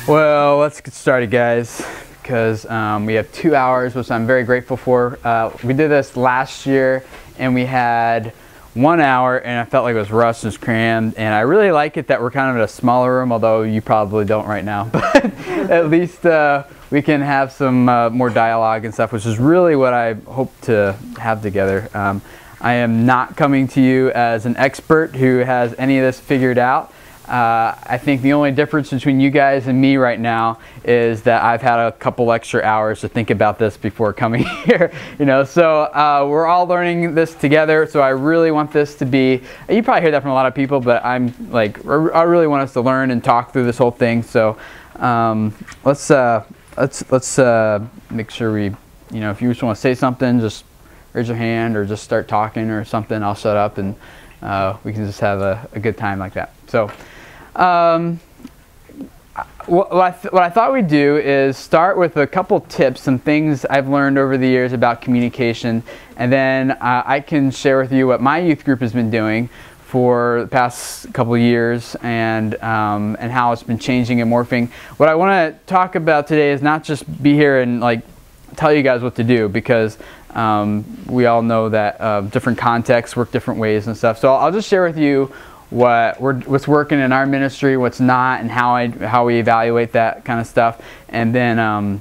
Well, let's get started, guys, because we have 2 hours, which I'm very grateful for. We did this last year, and we had 1 hour, and I felt like it was rushed and crammed, and I really like it that we're kind of in a smaller room, although you probably don't right now, but at least we can have some more dialogue and stuff, which is really what I hope to have together. I am not coming to you as an expert who has any of this figured out. I think the only difference between you guys and me right now is that I've had a couple extra hours to think about this before coming here, so we're all learning this together. So I really want this to be, you probably hear that from a lot of people, but I'm like, I really want us to learn and talk through this whole thing. So let's make sure we, if you just want to say something, just raise your hand or just start talking or something. I'll shut up and we can just have a good time like that. So what I thought we'd do is start with a couple tips and things I've learned over the years about communication, and then I can share with you what my youth group has been doing for the past couple of years and how it's been changing and morphing. What I want to talk about today is not just be here and like tell you guys what to do, because we all know that different contexts work different ways and stuff. So I'll just share with you what's working in our ministry, what's not, and how we evaluate that kind of stuff, and then and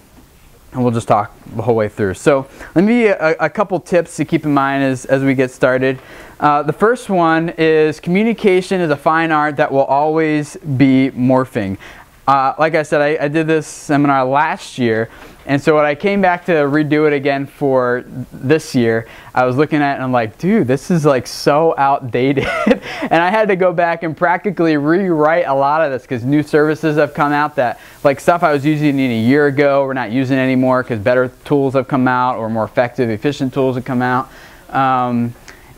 we'll just talk the whole way through. So let me a couple tips to keep in mind as we get started. The first one is communication is a fine art that will always be morphing. Like I said, I did this seminar last year, and so when I came back to redo it again for this year, I was looking at it and I'm like, dude, this is like so outdated. And I had to go back and practically rewrite a lot of this because new services have come out that, like, stuff I was using a year ago, we're not using anymore because better tools have come out, or more effective, efficient tools have come out. So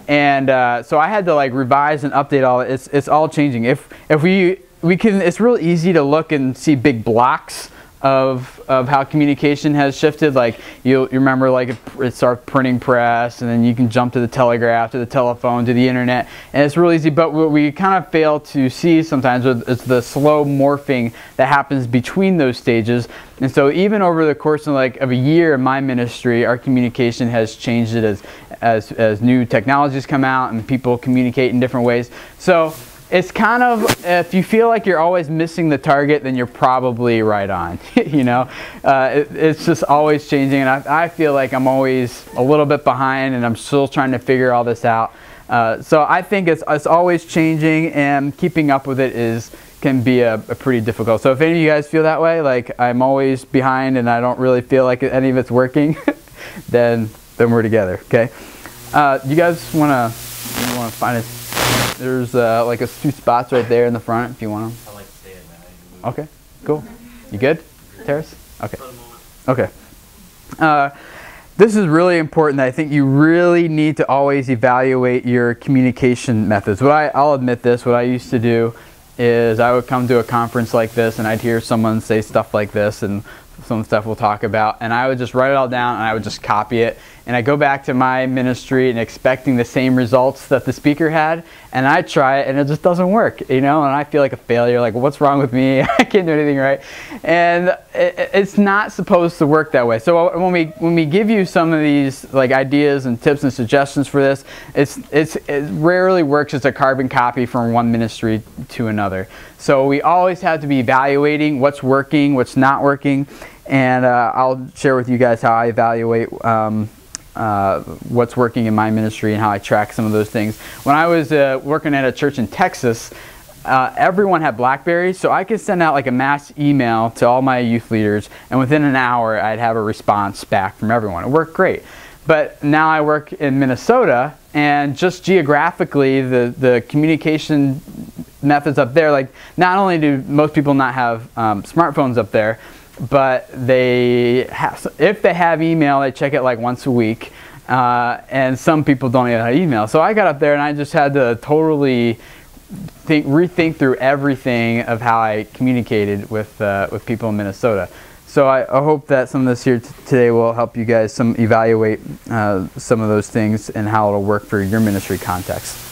I had to like revise and update all it. It's all changing. If we can, it's real easy to look and see big blocks of how communication has shifted. Like you remember, like it's our printing press, and then you can jump to the telegraph, to the telephone, to the internet, and it's real easy. But what we kind of fail to see sometimes is the slow morphing that happens between those stages. And so even over the course of a year in my ministry, our communication has changed it as new technologies come out and people communicate in different ways. So it's kind of, if you feel like you're always missing the target, then you're probably right on. It's just always changing, and I feel like I'm always a little bit behind, and I'm still trying to figure all this out. So I think it's always changing, and keeping up with it can be a pretty difficult. So if any of you guys feel that way, like I'm always behind and I don't really feel like any of it's working, then we're together. Okay. You guys want to find a. There's like a few spots right there in the front if you want them. I like to stay in there. Okay, cool. You good, Terrace? Okay. Okay. This is really important. I think you really need to always evaluate your communication methods. I'll admit this, what I used to do is I would come to a conference like this and I'd hear someone say stuff like this and some stuff we'll talk about, and I would just write it all down and I would just copy it, and I go back to my ministry and expecting the same results that the speaker had, and I try it and it just doesn't work, and I feel like a failure, like what's wrong with me? I can't do anything right. And it's not supposed to work that way. So when we give you some of these like ideas and tips and suggestions for this, it rarely works as a carbon copy from one ministry to another. So we always have to be evaluating what's working, what's not working, and I'll share with you guys how I evaluate what's working in my ministry and how I track some of those things. When I was working at a church in Texas, everyone had BlackBerries, so I could send out like a mass email to all my youth leaders, and within an hour I'd have a response back from everyone. It worked great. But now I work in Minnesota, and just geographically the communication methods up there, like not only do most people not have smartphones up there, but if they have email, they check it like once a week, and some people don't even have email. So I got up there and I just had to totally rethink through everything of how I communicated with people in Minnesota. So I hope that some of this here today will help you guys evaluate some of those things and how it'll work for your ministry context.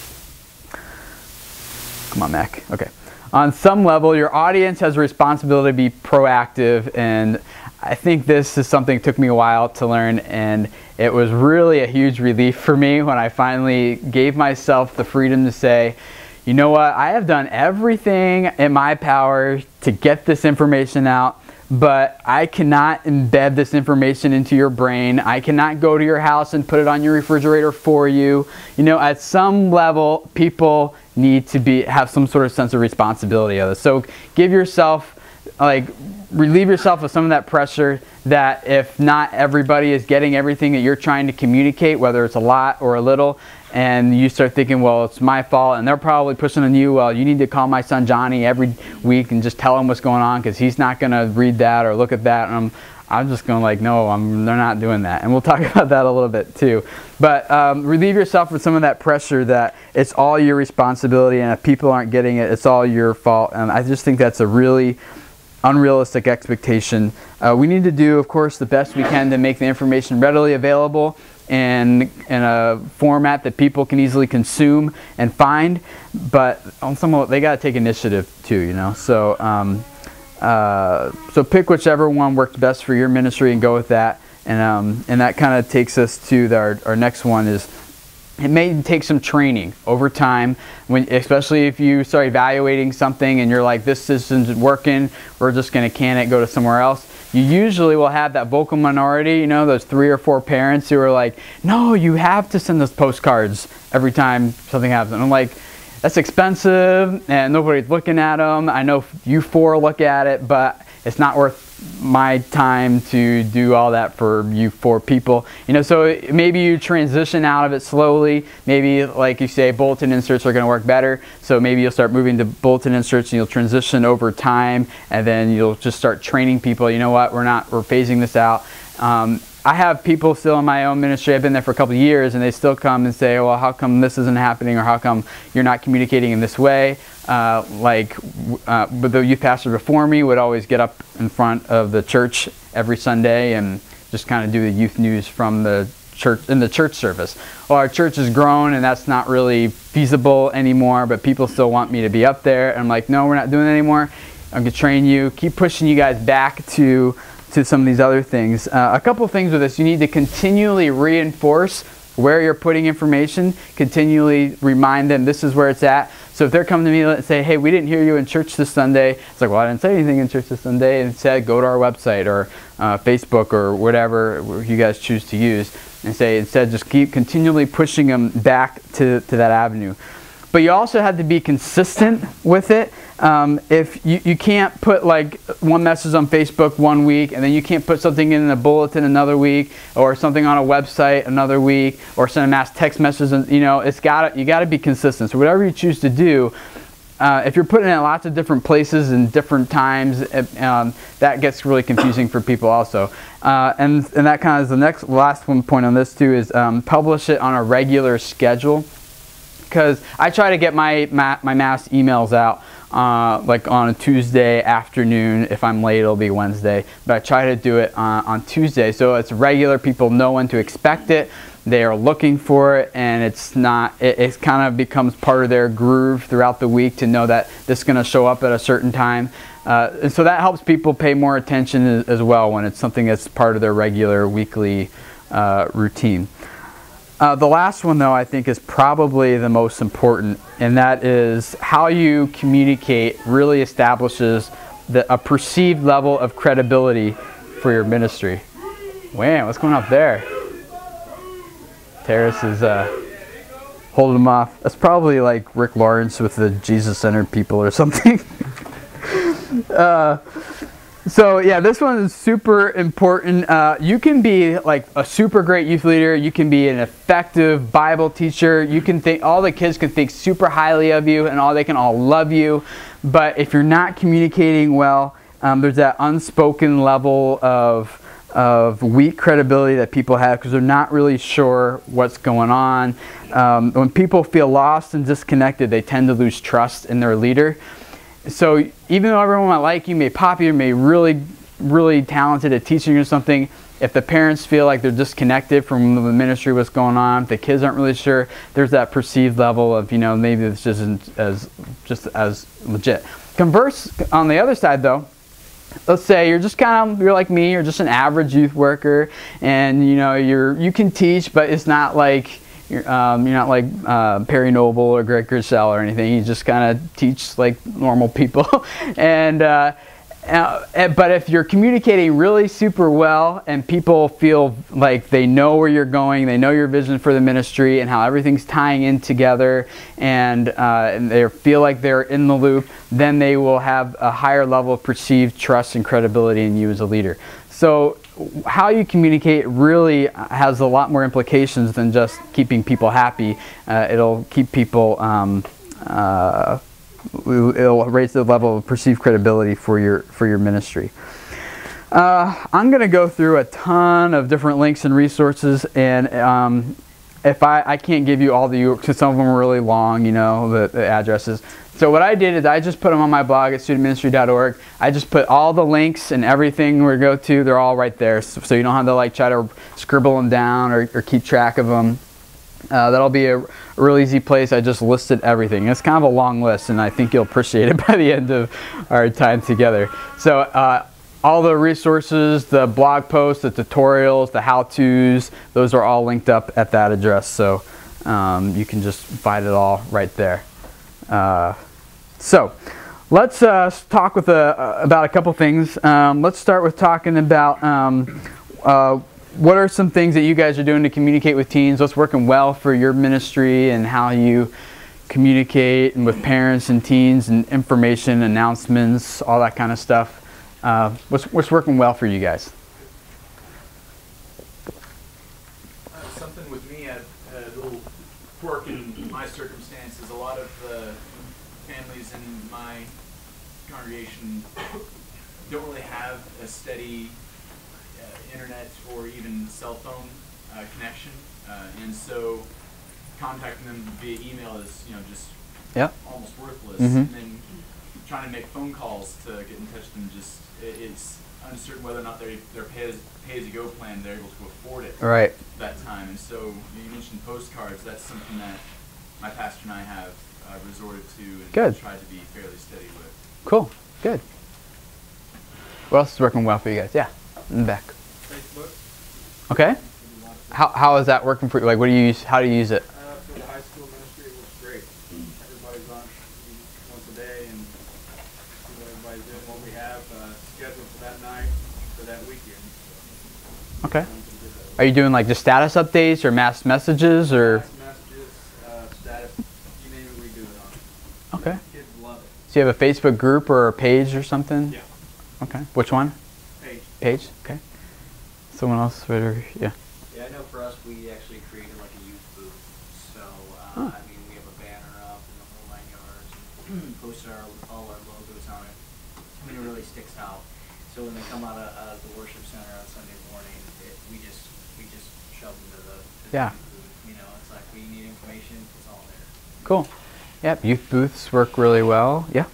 Come on, Mac. Okay. on some level, your audience has a responsibility to be proactive, and I think this is something that took me a while to learn, and it was really a huge relief for me when I finally gave myself the freedom to say, you know what, I have done everything in my power to get this information out, but I cannot embed this information into your brain. I cannot go to your house and put it on your refrigerator for you. You know, at some level, people need to have some sort of sense of responsibility of this. So give yourself, relieve yourself of some of that pressure that if not everybody is getting everything that you're trying to communicate, whether it's a lot or a little, and you start thinking, well, it's my fault, and they're probably pushing on you, well, you need to call my son Johnny every week and just tell him what's going on because he's not going to read that or look at that. And I'm just going like, no, they're not doing that. And we'll talk about that a little bit too. But relieve yourself of some of that pressure that it's all your responsibility, and if people aren't getting it, it's all your fault. And I just think that's a really unrealistic expectation. We need to do, of course, the best we can to make the information readily available in a format that people can easily consume and find, but on some level, they got to take initiative too, you know. So so pick whichever one works best for your ministry and go with that. And that kind of takes us to our next one. Is it may take some training over time, especially if you start evaluating something and you're like, this isn't working, we're just going to can it, go to somewhere else. You usually will have that vocal minority, you know, those 3 or 4 parents who are like, no, you have to send those postcards every time something happens. And I'm like, that's expensive and nobody's looking at them. I know you 4 look at it, but it's not worth my time to do all that for you 4 people. You know, so maybe you transition out of it slowly. Maybe, like you say, bulletin inserts are going to work better. So maybe you'll start moving to bulletin inserts and you'll transition over time, and then you'll just start training people. You know what, we're phasing this out. I have people still in my own ministry. I've been there for a couple of years, and they still come and say, well, how come this isn't happening, or how come you're not communicating in this way? But the youth pastor before me would always get up in front of the church every Sunday and just kind of do the youth news from the church in the church service. Well, our church has grown, and that's not really feasible anymore, but people still want me to be up there. And I'm like, no, we're not doing it anymore. I'm going to train you, keep pushing you guys back to some of these other things. A couple things with this: you need to continually reinforce where you're putting information, continually remind them this is where it's at. So if they're coming to me and say, hey, we didn't hear you in church this Sunday, it's like, well, I didn't say anything in church this Sunday. Instead, go to our website or Facebook or whatever you guys choose to use, and say, instead, just keep continually pushing them back to that avenue. But you also have to be consistent with it. If you can't put like one message on Facebook one week, and then you can't put something in a bulletin another week, or something on a website another week, or send a mass text message, and you know, you got to be consistent. So whatever you choose to do, if you're putting it in lots of different places and different times, that gets really confusing for people also. And that kind of is the last one point on this too, is publish it on a regular schedule. Because I try to get my mass emails out like on a Tuesday afternoon. If I'm late, it'll be Wednesday. But I try to do it on Tuesday, so it's regular. People know when to expect it. They are looking for it, and it kind of becomes part of their groove throughout the week to know that this is going to show up at a certain time. And so that helps people pay more attention as well when it's something that's part of their regular weekly routine. The last one, though, I think is probably the most important, and that is how you communicate really establishes a perceived level of credibility for your ministry. Wow, what's going on up there? Terrace is holding them off. That's probably like Rick Lawrence with the Jesus-centered people or something. So yeah, this one is super important. You can be like a super great youth leader. You can be an effective Bible teacher. You can think, all the kids can think super highly of you, and they can all love you. But if you're not communicating well, there's that unspoken level of weak credibility that people have because they're not really sure what's going on. When people feel lost and disconnected, they tend to lose trust in their leader. So even though everyone might like you, may popular, may really talented at teaching or something, If the parents feel like they're disconnected from the ministry, what's going on, if the kids aren't really sure, there's that perceived level of, maybe this just isn't as legit. Converse, on the other side though, let's say you're like me, you're just an average youth worker, and you can teach, but it's not like you're not like Perry Noble or Greg Gershell or anything. You just kind of teach like normal people, but if you're communicating really super well and people feel like they know where you're going, they know your vision for the ministry and how everything's tying in together, and they feel like they're in the loop, then they will have a higher level of perceived trust and credibility in you as a leader. So how you communicate really has a lot more implications than just keeping people happy. It'll keep people it'll raise the level of perceived credibility for your ministry. I'm going to go through a ton of different links and resources, and if I can't give you all because some of them are really long, the addresses. So what I did is I just put them on my blog at studentministry.org. I just put all the links and everything we go to. They're all right there, so you don't have to try to scribble them down or keep track of them. That'll be a real easy place. I just listed everything. It's kind of a long list, and I think you'll appreciate it by the end of our time together. So all the resources, the blog posts, the tutorials, the how-tos, those are all linked up at that address. So you can just find it all right there. So let's talk about a couple things. Let's start with talking about what are some things that you guys are doing to communicate with teens? What's working well for your ministry and how you communicate with parents and teens and information, announcements, all that kind of stuff. What's working well for you guys? Something with me, a little quirk in my circumstances. A lot of families in my congregation don't really have a steady internet or even cell phone connection, and so contacting them via email is just almost worthless. And then trying to make phone calls to get in touch with them, it's uncertain whether or not their pay-as-you-go plan, they're able to afford it that time. And so you mentioned postcards. That's something that my pastor and I have resorted to and tried to be fairly steady with. Cool. Good. What else is working well for you guys? Yeah, in the back. Facebook. Okay. How is that working for you? Like, what do you use? How do you use it? For the high school ministry, it works great. Everybody's on once a day, and everybody's doing what we have scheduled for that night, for that weekend. Okay. Are you doing like just status updates or mass messages or? Mass messages, status, you name it, we do it on. Okay. Kids love it. So you have a Facebook group or a page or something? Yeah. Okay. Which one? Page. Page. Okay. Someone else, right over here. Yeah. Yeah, I know for us, we actually created like a youth booth. So, I mean, we have a banner up and the whole 9 yards, and posted all our logos on it. I mean, it really sticks out. So when they come out of the worship center on Sunday morning, we just shove them to the youth booth. It's like, we need information, it's all there. Cool. Yep. Youth booths work really well. Yeah.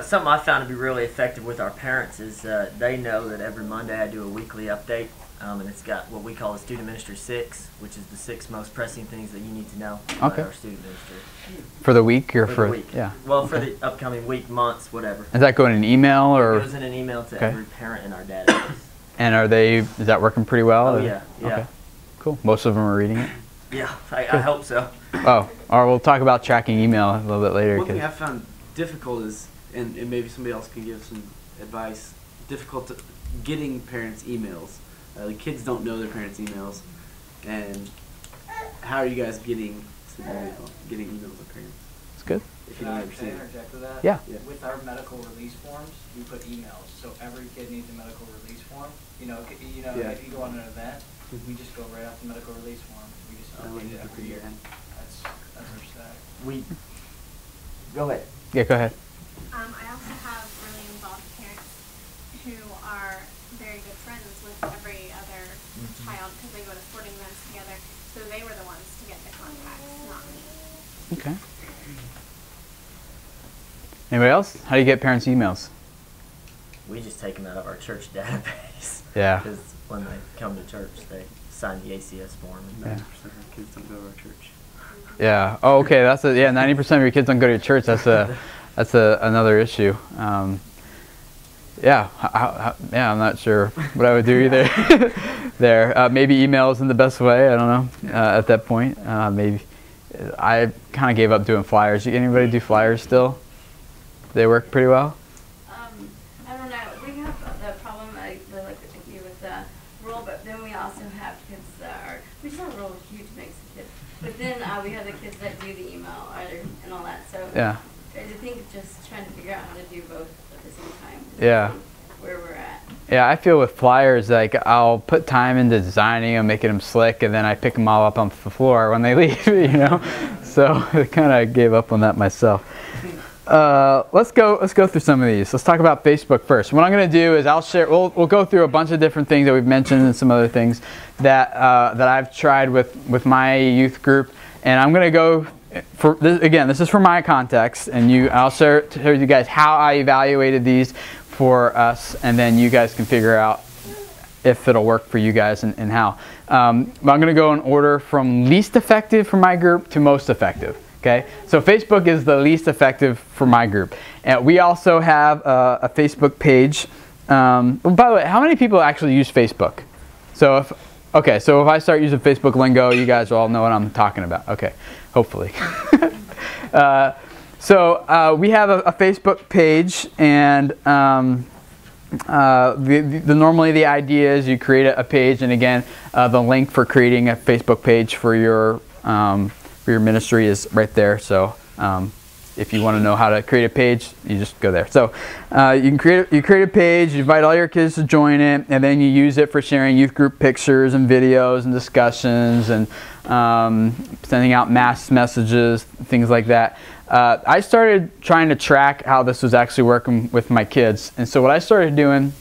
Something I found to be really effective with our parents is they know that every Monday I do a weekly update, and it's got what we call the Student Ministry 6, which is the 6 most pressing things that you need to know about our student ministry. For the week or for the week? Yeah. Well, for the upcoming week, months, whatever. Is that going in an email or? It goes in an email to every parent in our database. And is that working pretty well? Oh, yeah. Okay. Cool. Most of them are reading it? Yeah, I hope so. Oh, or we'll talk about tracking email a little bit later. One thing I found difficult is, and maybe somebody else can give some advice, difficult getting parents' emails. The kids don't know their parents' emails. And how are you guys getting emails of parents? That's good. If you don't ever Can see I it. interject with that? Yeah. With our medical release forms, we put emails. So every kid needs a medical release form. If you go on an event, we just go right off the medical release form. We just update it every year. That's our stack. Go ahead. Yeah, go ahead. I also have really involved parents who are very good friends with every other child because they go to sporting events together. So they were the ones to get the contacts, not me. Okay. Anybody else? How do you get parents' emails? we just take them out of our church database. Yeah. Because when they come to church, they sign the ACS form. And 90% of our kids don't go to our church. Yeah. Oh, okay. That's a, yeah. 90% of your kids don't go to your church. That's another issue. Yeah. Yeah. I'm not sure what I would do either. There. Maybe email isn't the best way. I don't know. At that point, maybe I kind of gave up doing flyers. Anybody do flyers still? They work pretty well. I don't know. We have the problem like you with the rural, but then we also have kids that are, which is not rural, huge mix of kids. But then we have the kids that do the email and all that. So Yeah. I think just trying to figure out how to do both at the same time. Yeah. Where we're at. Yeah, I feel with flyers, like I'll put time into designing them, making them slick, and then I pick them all up on the floor when they leave, you know? So I kind of gave up on that myself. Let's go through some of these. Let's talk about Facebook first. What I'm going to do is we'll go through a bunch of different things that we've mentioned and some other things that that I've tried with my youth group, and I'm going to go for this, again, this is for my context, and I'll share with you guys how I evaluated these for us, and then you guys can figure out if it'll work for you guys and how. But I'm going to go in order from least effective for my group to most effective. Okay, so Facebook is the least effective for my group, and we also have a Facebook page. By the way, how many people actually use Facebook? So if I start using Facebook lingo, you guys all know what I'm talking about. Okay, hopefully. So we have a Facebook page, and normally the idea is you create a page, and again, the link for creating a Facebook page for your ministry is right there. So if you want to know how to create a page, you just go there. So you create a page, you invite all your kids to join it, and then you use it for sharing youth group pictures and videos and discussions and sending out mass messages, things like that. I started trying to track how this was actually working with my kids, and so what I started doing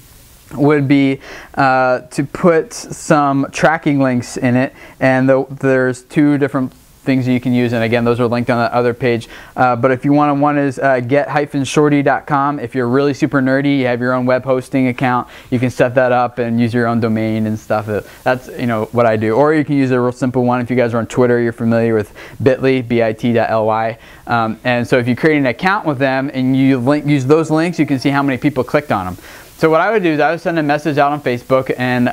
would be to put some tracking links in it, and there's two different things that you can use, and again, those are linked on the other page. But if you want, one is get-shorty.com. If you're really super nerdy, you have your own web hosting account, you can set that up and use your own domain and stuff. That's what I do. Or you can use a real simple one. If you guys are on Twitter, you're familiar with bit.ly, bit.ly. And so if you create an account with them and you use those links, you can see how many people clicked on them. So what I would do is I would send a message out on Facebook, and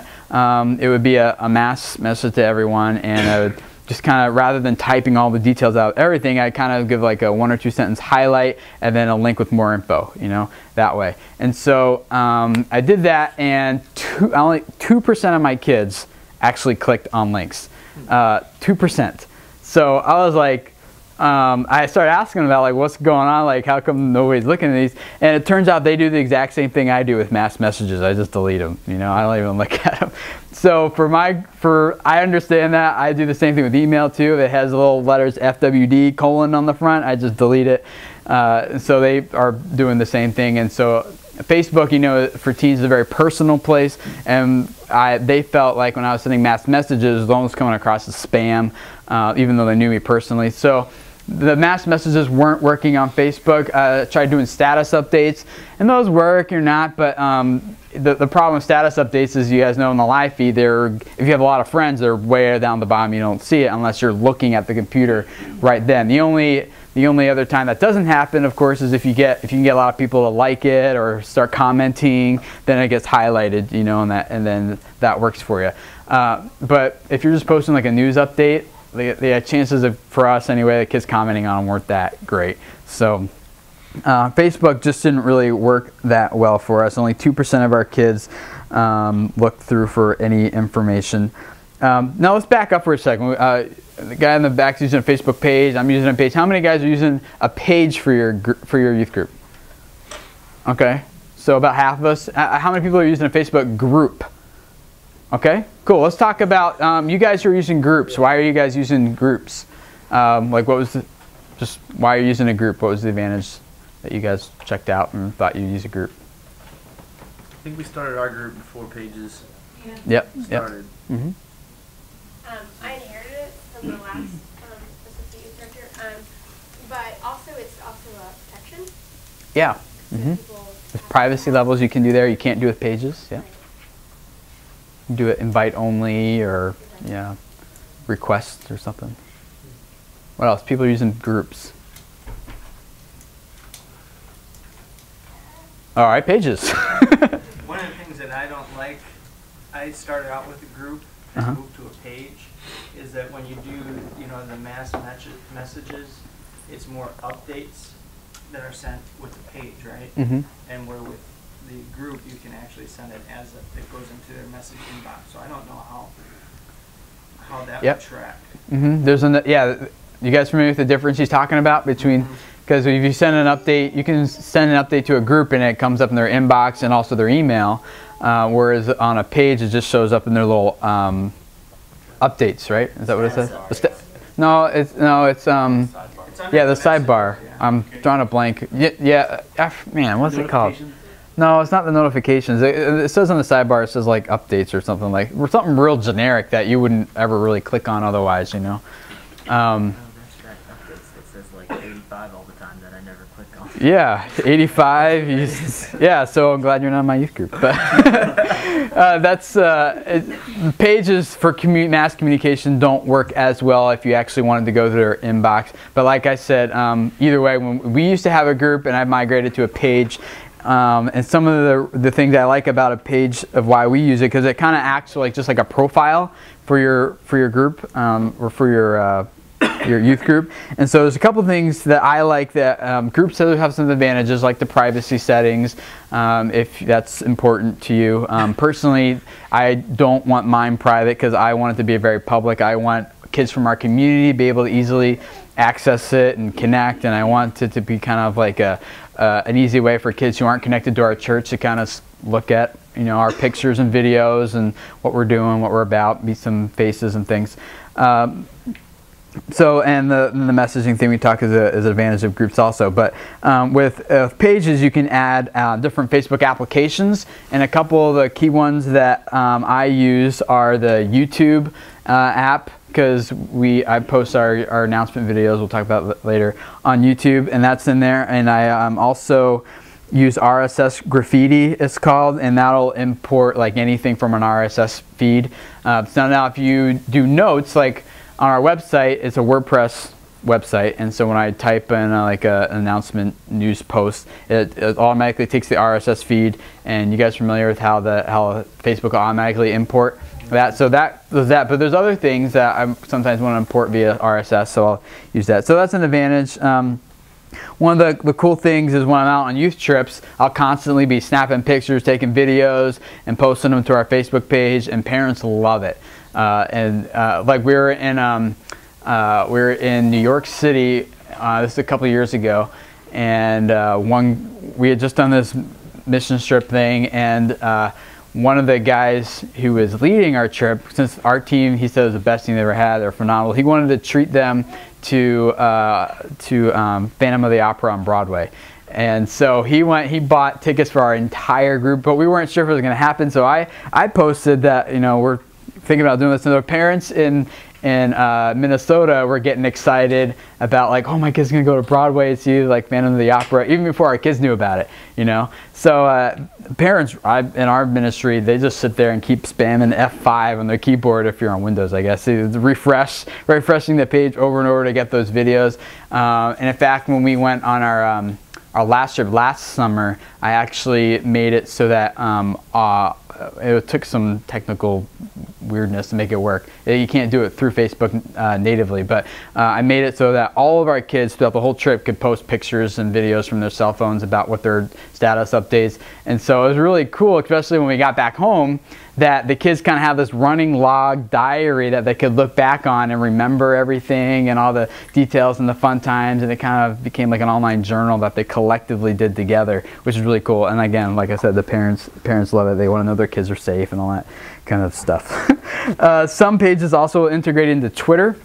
it would be a mass message to everyone, and I would just kind of, rather than typing all the details out of everything, I kind of give like a 1 or 2 sentence highlight and then a link with more info, that way. And so I did that, and only 2% of my kids actually clicked on links. 2%. So I was like, I started asking them about like what's going on, like how come nobody's looking at these, and it turns out they do the exact same thing I do with mass messages. I just delete them, I don't even look at them. So I understand that. I do the same thing with email too. If it has little letters FWD : on the front, I just delete it. So they are doing the same thing, and so Facebook, for teens is a very personal place, and they felt like when I was sending mass messages, it was almost coming across as spam, even though they knew me personally. So the mass messages weren't working on Facebook. I tried doing status updates, and those work or not, but the problem with status updates is, you guys know, in the live feed, if you have a lot of friends, they're way down the bottom. You don't see it unless you're looking at the computer right then. The only other time that doesn't happen, of course, is if you can get a lot of people to like it or start commenting, then it gets highlighted, and then that works for you. But if you're just posting like a news update, the chances of, for us anyway, the kids commenting on them weren't that great. So Facebook just didn't really work that well for us. Only 2% of our kids looked through for any information. Now let's back up for a second. The guy in the back is using a Facebook page. I'm using a page. How many guys are using a page for your youth group? Okay, so about half of us. How many people are using a Facebook group? Okay, cool. Let's talk about you guys who are using groups. Why are you guys using groups? Why are you using a group? What was the advantage that you guys checked out and thought you'd use a group? I think we started our group before Pages Yep. started. Mm-hmm. I inherited it from the last assistant youth director, but also it's also a protection. Yeah. So Mm-hmm. people There's privacy levels you can do there. You can't do with Pages. Yeah. You do it invite only or requests or something. What else? People are using groups. All right, Pages. One of the things that I don't like, I started out with a group and moved to a page, is that when you do, the mass messages, it's more updates that are sent with the page, right? Mm-hmm. And where with the group, you can actually send it as it goes into their message inbox. So I don't know how that would track. Mm-hmm. There's you guys familiar with the difference he's talking about between? Because if you send an update, you can send an update to a group and it comes up in their inbox and also their email. Whereas on a page, it just shows up in their little updates, right? Is that what it says? No, it's the sidebar. I'm drawing a blank. Man, what's it called? No, it's not the notifications. It says on the sidebar, it says like updates or something real generic that you wouldn't ever really click on otherwise, It says like 85 all the time that I never click on. Yeah, 85. Yeah, so I'm glad you're not in my youth group. But Pages for mass communication don't work as well if you actually wanted to go to their inbox. But like I said, either way, when we used to have a group and I migrated to a page. And some of the things I like about a page of why we use it, because it kind of acts just like a profile for your group or for your youth group. And so there's a couple things that I like that groups have some advantages, like the privacy settings, if that's important to you. Personally, I don't want mine private because I want it to be very public. I want kids from our community to be able to easily access it and connect, and I want it to be kind of like an easy way for kids who aren't connected to our church to kind of look at our pictures and videos and what we're doing, what we're about, meet some faces and things. So, and the messaging thing we talk is an advantage of groups also. But with Pages, you can add different Facebook applications, and a couple of the key ones that I use are the YouTube app, because I post our announcement videos, we'll talk about that later, on YouTube, and that's in there. And I also use RSS Graffiti, it's called, and that'll import like anything from an RSS feed. So now if you do notes, like on our website, it's a WordPress website, and so when I type in an announcement news post, it automatically takes the RSS feed. And you guys familiar with how Facebook will automatically import that? So that was that. But there's other things that I sometimes want to import via RSS, so I'll use that. So that's an advantage. One of the cool things is when I'm out on youth trips, I'll constantly be snapping pictures, taking videos, and posting them to our Facebook page, and parents love it. Like we were in New York City, this is a couple of years ago, and we had just done this mission trip thing, and one of the guys who was leading our trip, since our team, he said, was the best team they ever had, they're phenomenal, he wanted to treat them to Phantom of the Opera on Broadway. And so he bought tickets for our entire group, but we weren't sure if it was going to happen, so I posted that, we're thinking about doing this, and the parents in Minnesota were getting excited about like, oh, my kid's gonna go to Broadway to see like Phantom of the Opera, even before our kids knew about it, So parents in our ministry, they just sit there and keep spamming F5 on their keyboard if you're on Windows, I guess. It's refreshing the page over and over to get those videos. And in fact, when we went on our last trip last summer, I actually made it so that it took some technical weirdness to make it work. You can't do it through Facebook natively, but I made it so that all of our kids throughout the whole trip could post pictures and videos from their cell phones about what their status updates. And so it was really cool, especially when we got back home, that the kids kind of have this running log diary that they could look back on and remember everything and all the details and the fun times, and it kind of became like an online journal that they collectively did together, which is really cool. And again, like I said, the parents love it. They want to know their kids are safe and all that kind of stuff. Some pages also integrate into Twitter.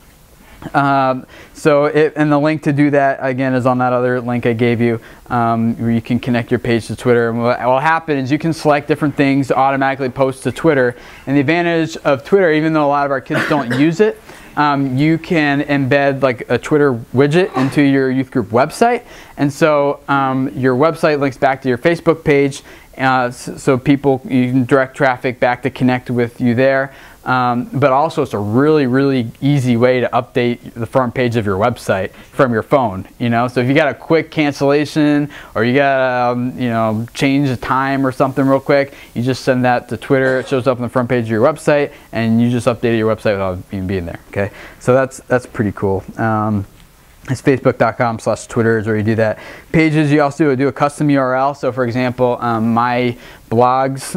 And the link to do that again is on that other link I gave you, where you can connect your page to Twitter. And what will happen is you can select different things to automatically post to Twitter. And the advantage of Twitter, even though a lot of our kids don't use it, you can embed like a Twitter widget into your youth group website. And so your website links back to your Facebook page. So people, you can direct traffic back to connect with you there. But also it's a really, really easy way to update the front page of your website from your phone, you know? So if you got a quick cancellation or you got you know, change the time or something real quick, you just send that to Twitter. It shows up on the front page of your website and you just updated your website without even being there, okay? So that's pretty cool. It's facebook.com/Twitter is where you do that. Pages, you also do a custom URL. So for example, my blogs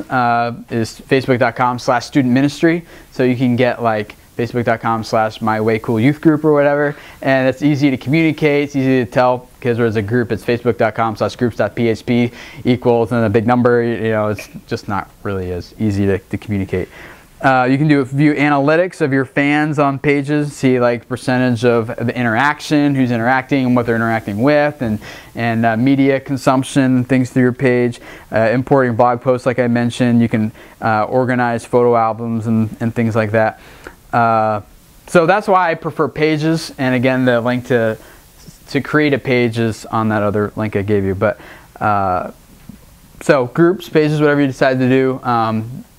is facebook.com/student-ministry. So you can get like facebook.com/mywaycoolYouthGroup or whatever. And it's easy to communicate. It's easy to tell kids there's a group. It's facebook.com/groups.php equals and a big number. You know, it's just not really as easy to communicate. You can view analytics of your fans on pages, see like percentage of the interaction, who's interacting and what they're interacting with, and media consumption, things through your page. Importing blog posts like I mentioned. You can organize photo albums and things like that. So that's why I prefer pages, and again the link to create a page is on that other link I gave you. But so groups, pages, whatever you decide to do.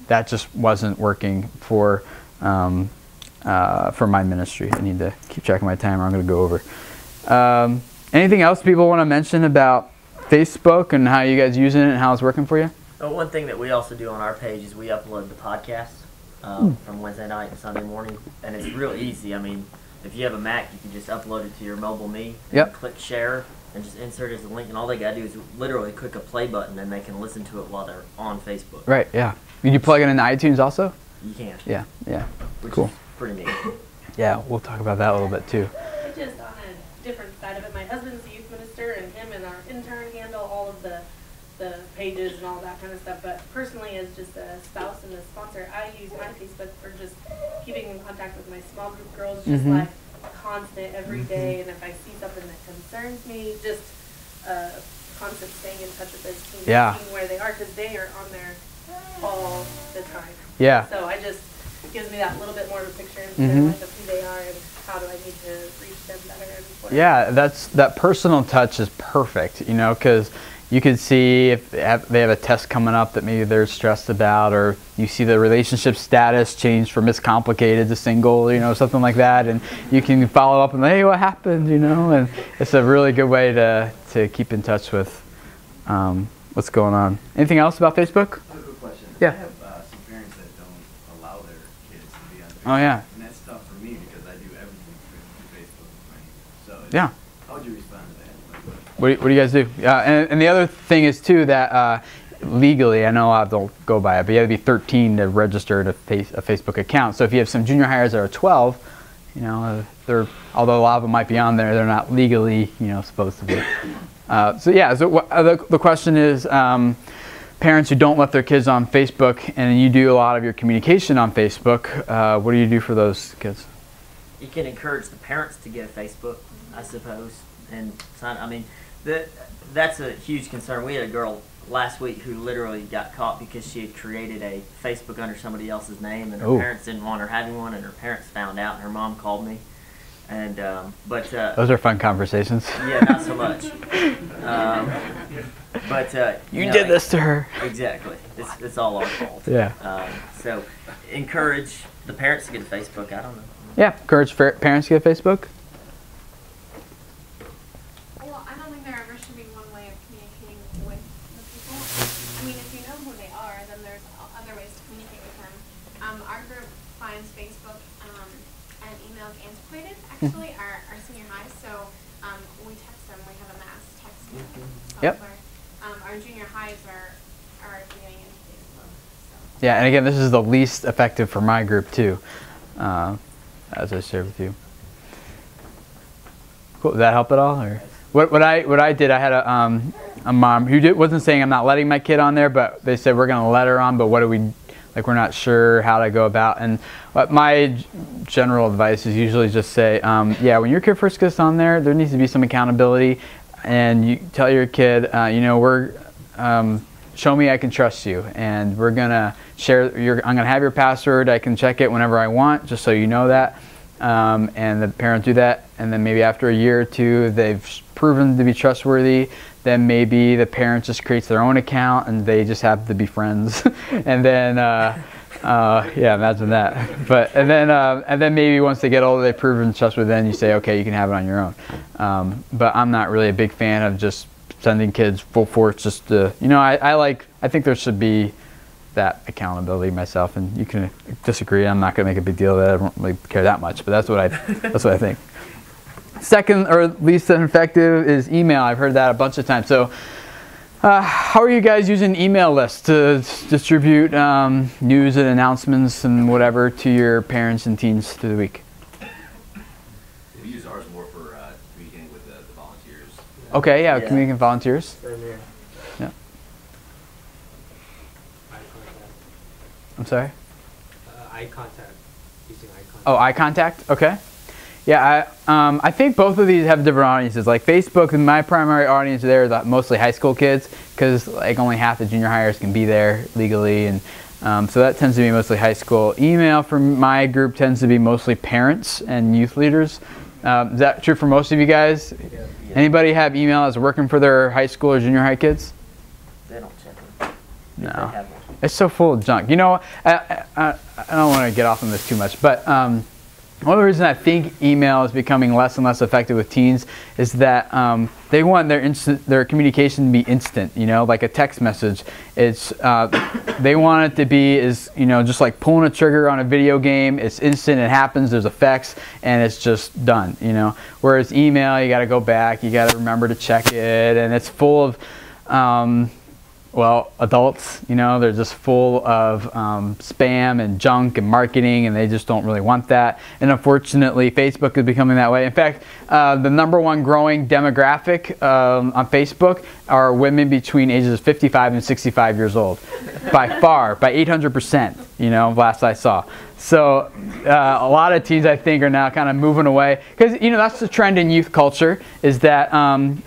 That just wasn't working for my ministry. I need to keep track of my time or I'm going to go over. Anything else people want to mention about Facebook and how you guys using it and how it's working for you? Well, one thing that we also do on our page is we upload the podcast from Wednesday night and Sunday morning, and it's real easy. I mean, if you have a Mac, you can just upload it to your mobile me, and click share, and just insert it as a link, and all they got to do is literally click a play button, and they can listen to it while they're on Facebook. Right, yeah. Can you plug it into iTunes also? You can. Yeah, yeah. Which cool. is pretty neat. Yeah, we'll talk about that a little bit too. Just on a different side of it, my husband's a youth minister, and him and our intern handle all of the pages and all that kind of stuff. But personally, as just a spouse and a sponsor, I use my Facebook for just keeping in contact with my small group girls, just like constant every day. And if I see something that concerns me, just constant staying in touch with those teams, seeing where they are, because they are on there all the time. Yeah. So it gives me that little bit more of a picture of who they are and how do I need to reach them better. And yeah, that personal touch is perfect, you know, because you can see if they have a test coming up that maybe they're stressed about, or you see the relationship status change from miscomplicated to single, you know, something like that, and you can follow up and hey, what happened, you know, and it's a really good way to keep in touch with what's going on. Anything else about Facebook? I have a quick question. Yeah. I have some parents that don't allow their kids to be on Facebook. Oh yeah. And that's tough for me because I do everything through Facebook. So yeah. How would you respond to that? What do you guys do? And the other thing is too that legally, I know I don't go by it, but you have to be 13 to register a Facebook account. So if you have some junior hires that are 12, you know, although a lot of them might be on there, they're not legally, you know, supposed to be. So yeah, so the question is, parents who don't let their kids on Facebook, and you do a lot of your communication on Facebook, what do you do for those kids? You can encourage the parents to get a Facebook, I suppose, and sign. I mean, that's a huge concern. We had a girl last week who literally got caught because she had created a Facebook under somebody else's name, and her parents didn't want her having one, and her parents found out, and her mom called me. And those are fun conversations. Yeah, not so much. You did this to her. Exactly. It's all our fault. Yeah. So encourage the parents to get a Facebook. I don't know. Yeah, encourage parents to get a Facebook. Well, I don't think there ever should be one way of communicating with the people. I mean, if you know who they are, then there's other ways to communicate with them. Our group finds Facebook and emails antiquated, actually, our senior high. So we text them. We have a mass texting software. Our junior highs are getting into Facebook. So. Yeah, and again, this is the least effective for my group too, as I shared with you. Cool. Did that help at all? Or what I did, I had a mom who wasn't saying I'm not letting my kid on there, but they said we're going to let her on, but what do we, like, we're not sure how to go about. And my general advice is usually just say, yeah, when your kid first gets on there needs to be some accountability, and you tell your kid, you know, show me I can trust you, and we're gonna share I'm gonna have your password. I can check it whenever I want, just so you know that. and the parents do that, and then maybe after a year or two they've proven to be trustworthy, then maybe the parent just creates their own account and they just have to be friends. And then yeah, imagine that. And then maybe once they get older, they've proven trustworthy, then you say, okay, you can have it on your own. But I'm not really a big fan of just sending kids full force just to, you know, I think there should be that accountability myself, and you can disagree. I'm not going to make a big deal of that. I don't really care that much, but that's what I think. Second, or least effective, is email. I've heard that a bunch of times. So how are you guys using email lists to distribute news and announcements and whatever to your parents and teens through the week? We use ours more for communicating with the volunteers. Okay, yeah, communicating with volunteers. Yeah. I'm sorry? Eye contact. Using eye contact. Oh, eye contact? Okay. Yeah, I think both of these have different audiences. Like Facebook, my primary audience there is mostly high school kids, because like only half the junior hires can be there legally, and so that tends to be mostly high school. Email for my group tends to be mostly parents and youth leaders. Is that true for most of you guys? Yeah. Anybody have email as working for their high school or junior high kids? They don't check them. No. It's so full of junk. You know, I don't want to get off on this too much, but one of the reasons I think email is becoming less and less effective with teens is that they want their communication to be instant. You know, like a text message. It's they want it to be just like pulling a trigger on a video game. It's instant. It happens. There's effects, and it's just done. You know, whereas email, you got to go back. You got to remember to check it, and it's full of well, adults, you know, they're just full of spam and junk and marketing, and they just don't really want that. And unfortunately, Facebook is becoming that way. In fact, the #1 growing demographic on Facebook are women between ages of 55 and 65 years old. By far, by 800%, you know, last I saw. So a lot of teens, I think, are now kind of moving away, because you know that's the trend in youth culture, is that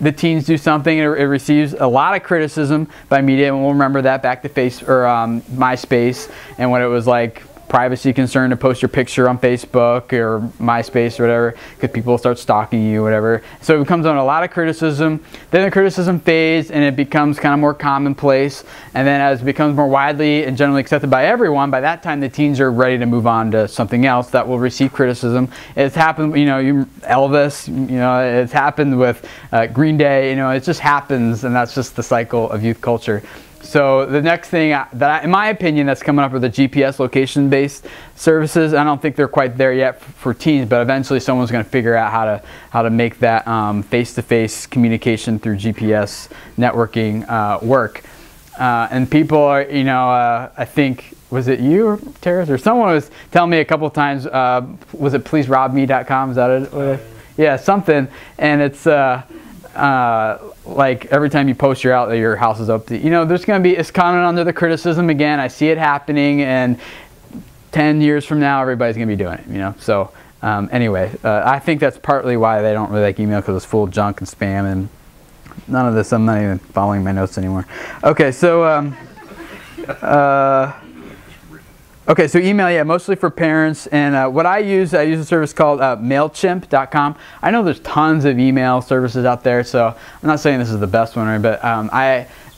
the teens do something and it receives a lot of criticism by media, and we'll remember that back to MySpace, and when it was like privacy concern to post your picture on Facebook or MySpace or whatever, because people start stalking you, whatever. So it comes on a lot of criticism. Then the criticism fades and it becomes kind of more commonplace. And then as it becomes more widely and generally accepted by everyone, by that time the teens are ready to move on to something else that will receive criticism. It's happened, you know, Elvis, you know, it's happened with Green Day, you know, it just happens, and that's just the cycle of youth culture. So the next thing in my opinion, that's coming up are the GPS location-based services. I don't think they're quite there yet for teens, but eventually someone's going to figure out how to make that face-to-face communication through GPS networking work. And people are, you know, I think, was it you or Terrace or someone was telling me a couple of times, was it pleaserobme.com? Is that it? Yeah, something. And it's like every time you post your outlet, your house is up to, you know, there's going to be, it's coming under the criticism again. I see it happening, and 10 years from now, everybody's going to be doing it, you know. So anyway, I think that's partly why they don't really like email, because it's full of junk and spam and none of this. I'm not even following my notes anymore. Okay, so okay, so email, yeah, mostly for parents. And what I use a service called MailChimp.com. I know there's tons of email services out there, so I'm not saying this is the best one, but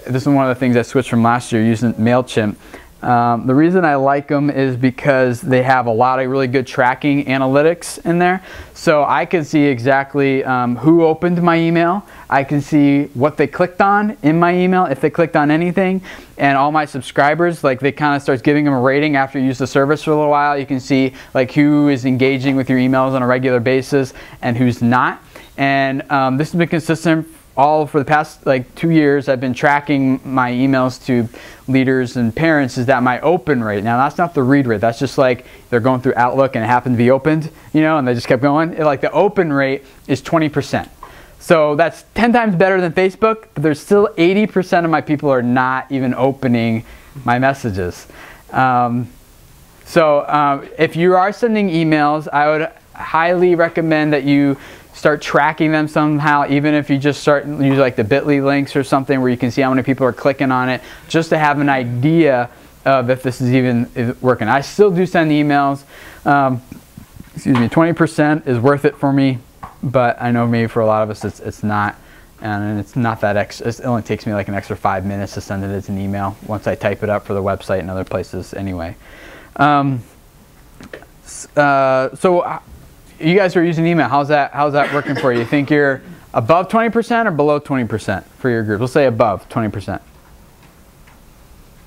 this is one of the things I switched from last year, using MailChimp. The reason I like them is because they have a lot of really good tracking analytics in there. So I can see exactly who opened my email. I can see what they clicked on in my email, if they clicked on anything, and all my subscribers, like they kind of starts giving them a rating after you use the service for a little while. You can see like who is engaging with your emails on a regular basis and who's not. And this has been consistent all for the past like 2 years. I've been tracking my emails to leaders and parents, is that my open rate. Now that's not the read rate, that's just like they're going through Outlook and it happened to be opened, you know, and they just kept going. Like the open rate is 20%. So that's 10 times better than Facebook, but there's still 80% of my people are not even opening my messages. So if you are sending emails, I would highly recommend that you start tracking them somehow, even if you just start use like the bit.ly links or something where you can see how many people are clicking on it, just to have an idea of if this is even working. I still do send emails. excuse me, 20% is worth it for me, but I know maybe for a lot of us it's not. And it's not that it only takes me like an extra 5 minutes to send it as an email once I type it up for the website and other places anyway. So you guys are using email. How's that working for you? You think you're above 20% or below 20% for your group? Let's say above 20%.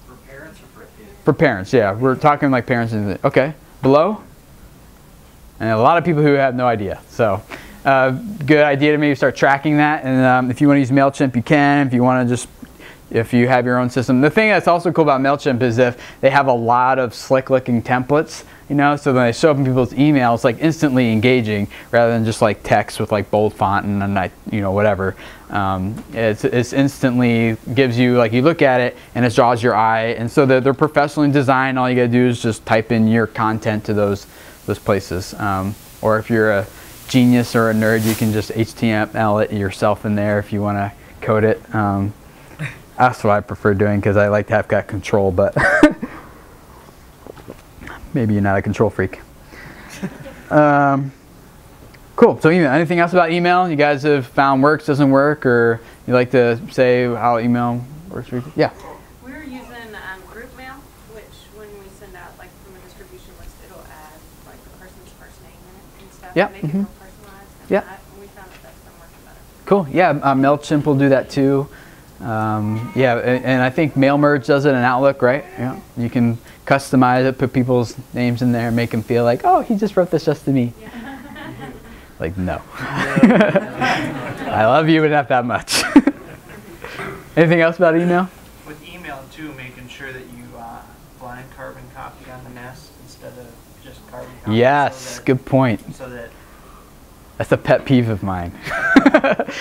For parents or for kids? For parents, yeah. We're talking like parents. Okay. Below? And a lot of people who have no idea. So good idea to maybe start tracking that. And if you want to use MailChimp, you can. If you want to just, if you have your own system. The thing that's also cool about MailChimp is if they have a lot of slick looking templates, you know, so when they show up in people's emails, like instantly engaging rather than just like text with like bold font and you know, whatever. It's instantly gives you, like, you look at it and it draws your eye, and so they're professionally designed. All you gotta do is just type in your content to those places. Or if you're a genius or a nerd, you can just HTML it yourself in there if you want to code it. That's what I prefer doing because I like to have that control, but maybe you're not a control freak. Cool. So email. Anything else about email? You guys have found works, doesn't work, or you like to say how email works for you? Yeah. We were using group mail, which when we send out like from a distribution list, it'll add like the person's first name in it and stuff. Yep. Make it more personalized. And Yeah. we found that that's been working better. Cool. Yeah. MailChimp will do that too. Yeah, and I think MailMerge does it in Outlook, right? Yeah. You can customize it, put people's names in there, make them feel like, oh, he just wrote this just to me. Yeah. Like, no. I love you, but not that much. Anything else about email? With email too, making sure that you blind carbon copy on the mess instead of just carbon copy. Yes, good point. So that That's a pet peeve of mine.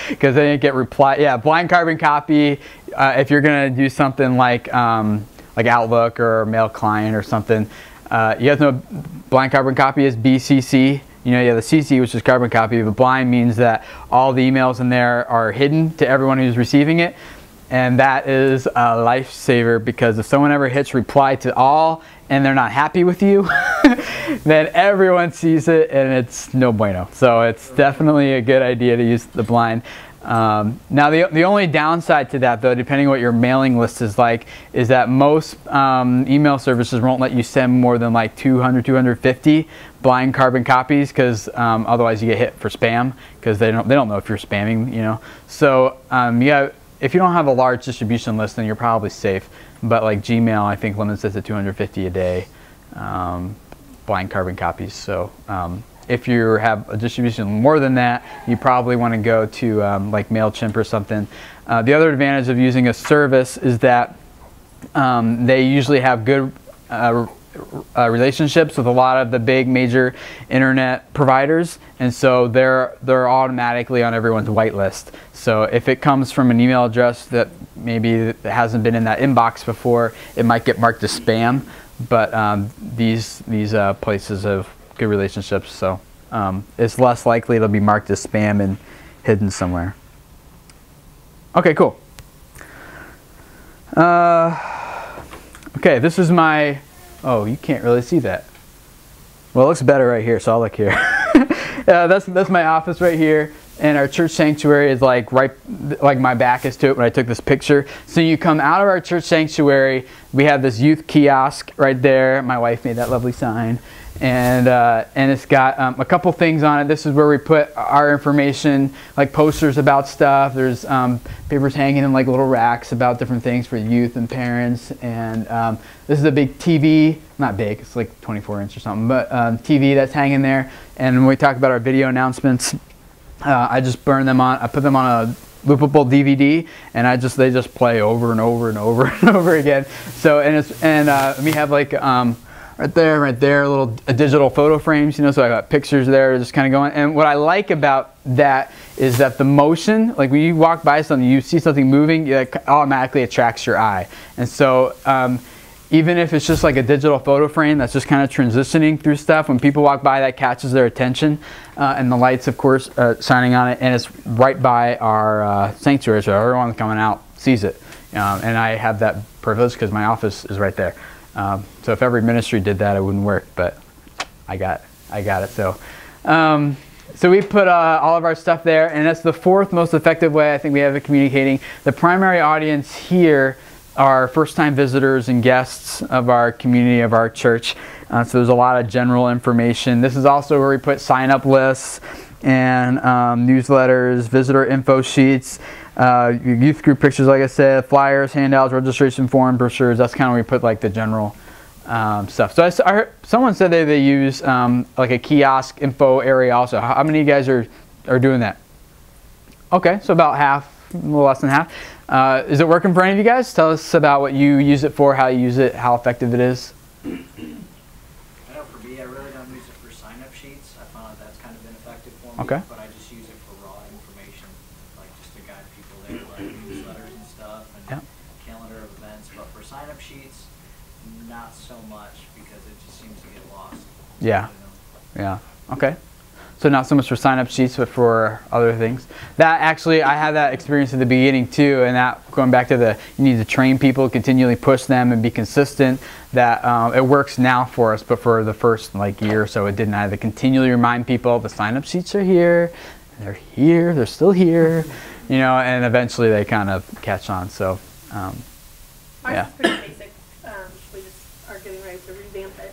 Because then you get reply. Yeah, blind carbon copy. If you're gonna do something like Outlook or Mail Client or something, you guys know blind carbon copy is BCC. You know, you have the CC, which is carbon copy, but blind means that all the emails in there are hidden to everyone who's receiving it. And that is a lifesaver, because if someone ever hits reply to all and they're not happy with you, then everyone sees it and it's no bueno. So it's definitely a good idea to use the blind. Now the only downside to that, though, depending on what your mailing list is like, is that most email services won't let you send more than like 200, 250 blind carbon copies, because otherwise you get hit for spam, because they don't know if you're spamming, you know. So if you don't have a large distribution list, then you're probably safe. But like Gmail, I think limits it to 250 a day, blind carbon copies. So if you have a distribution more than that, you probably want to go to like MailChimp or something. The other advantage of using a service is that they usually have good relationships with a lot of the big major internet providers, and so they're automatically on everyone's whitelist. So if it comes from an email address that maybe hasn't been in that inbox before, it might get marked as spam. But these places have good relationships, so it's less likely it'll be marked as spam and hidden somewhere. Okay, cool. Okay, this is my. Oh, you can't really see that. Well, it looks better right here, so I'll look here. That's my office right here, and our church sanctuary is like my back is to it when I took this picture. So you come out of our church sanctuary, we have this youth kiosk right there. My wife made that lovely sign, and it's got a couple things on it. This is where we put our information, like posters about stuff. There's papers hanging in like little racks about different things for youth and parents, and this is a big TV, not big, it's like 24-inch or something, but TV that's hanging there. And when we talk about our video announcements, I just burn them on, I put them on a loopable DVD, and they just play over and over and over and over again. So, and we have like, right there, little digital photo frames, you know, so I got pictures there just kind of going. And what I like about that is that the motion, like when you walk by something, you see something moving, it automatically attracts your eye. And so even if it's just like a digital photo frame that's just kind of transitioning through stuff, when people walk by, that catches their attention. And the lights, of course, shining on it, and it's right by our sanctuary, so everyone coming out sees it. And I have that privilege because my office is right there. So if every ministry did that, it wouldn't work, but I got I got it. So so we put all of our stuff there, and that's the fourth most effective way I think we have of communicating. The primary audience here are first-time visitors and guests of our community, of our church. So there's a lot of general information. This is also where we put sign-up lists and newsletters, visitor info sheets, youth group pictures, like I said, flyers, handouts, registration form, brochures. That's kind of where we put like the general stuff. So I heard someone said they use like a kiosk info area also. How many of you guys are doing that? Okay, so about half, a little less than half. Is it working for any of you guys? Tell us about what you use it for, how you use it, how effective it is. I know for me, I really don't use it for sign-up sheets. I found that that's kind of been effective for me. Okay. But I just use it for raw information, like just to guide people there, like newsletters and stuff, and calendar of events. But for sign-up sheets, not so much because it just seems to get lost. Yeah. Yeah. Okay. So not so much for sign-up sheets, but for other things. That actually, I had that experience at the beginning too, and that going back to the you need to train people, continually push them, and be consistent. That it works now for us, but for the first like year or so, it didn't. I had to continually remind people the sign-up sheets are here, they're here, they're still here, you know, and eventually they kind of catch on. So, Ours yeah. is pretty basic. We just are getting ready to revamp it,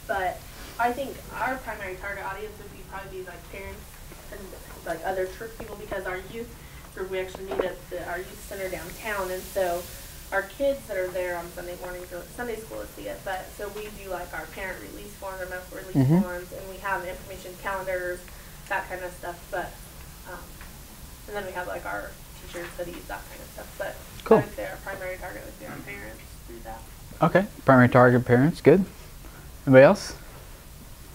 but I think our primary target audience would probably be like parents and like other church people, because our youth group, we actually meet at our youth center downtown, and so our kids that are there on Sunday mornings go to Sunday school to see it. But so we do like our parent release forms, our medical release forms, and we have information calendars, that kind of stuff. But and then we have like our teacher studies, that kind of stuff. But cool. I would say our primary target would be our parents through that. Okay, primary target parents, good. Anybody else?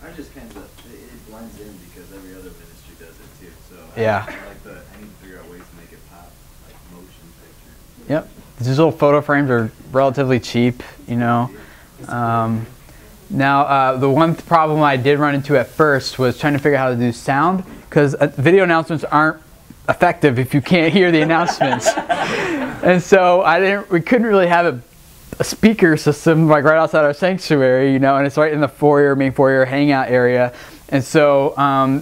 I just kind of it blends in because every other ministry does it too. So Yeah. I need to figure out ways to make it pop, like motion pictures. Yep. Digital photo frames are relatively cheap, you know. Now, the one problem I did run into at first was trying to figure out how to do sound, because video announcements aren't effective if you can't hear the announcements. And so we couldn't really have a speaker system like right outside our sanctuary, you know, and it's right in the foyer, main foyer hangout area. And so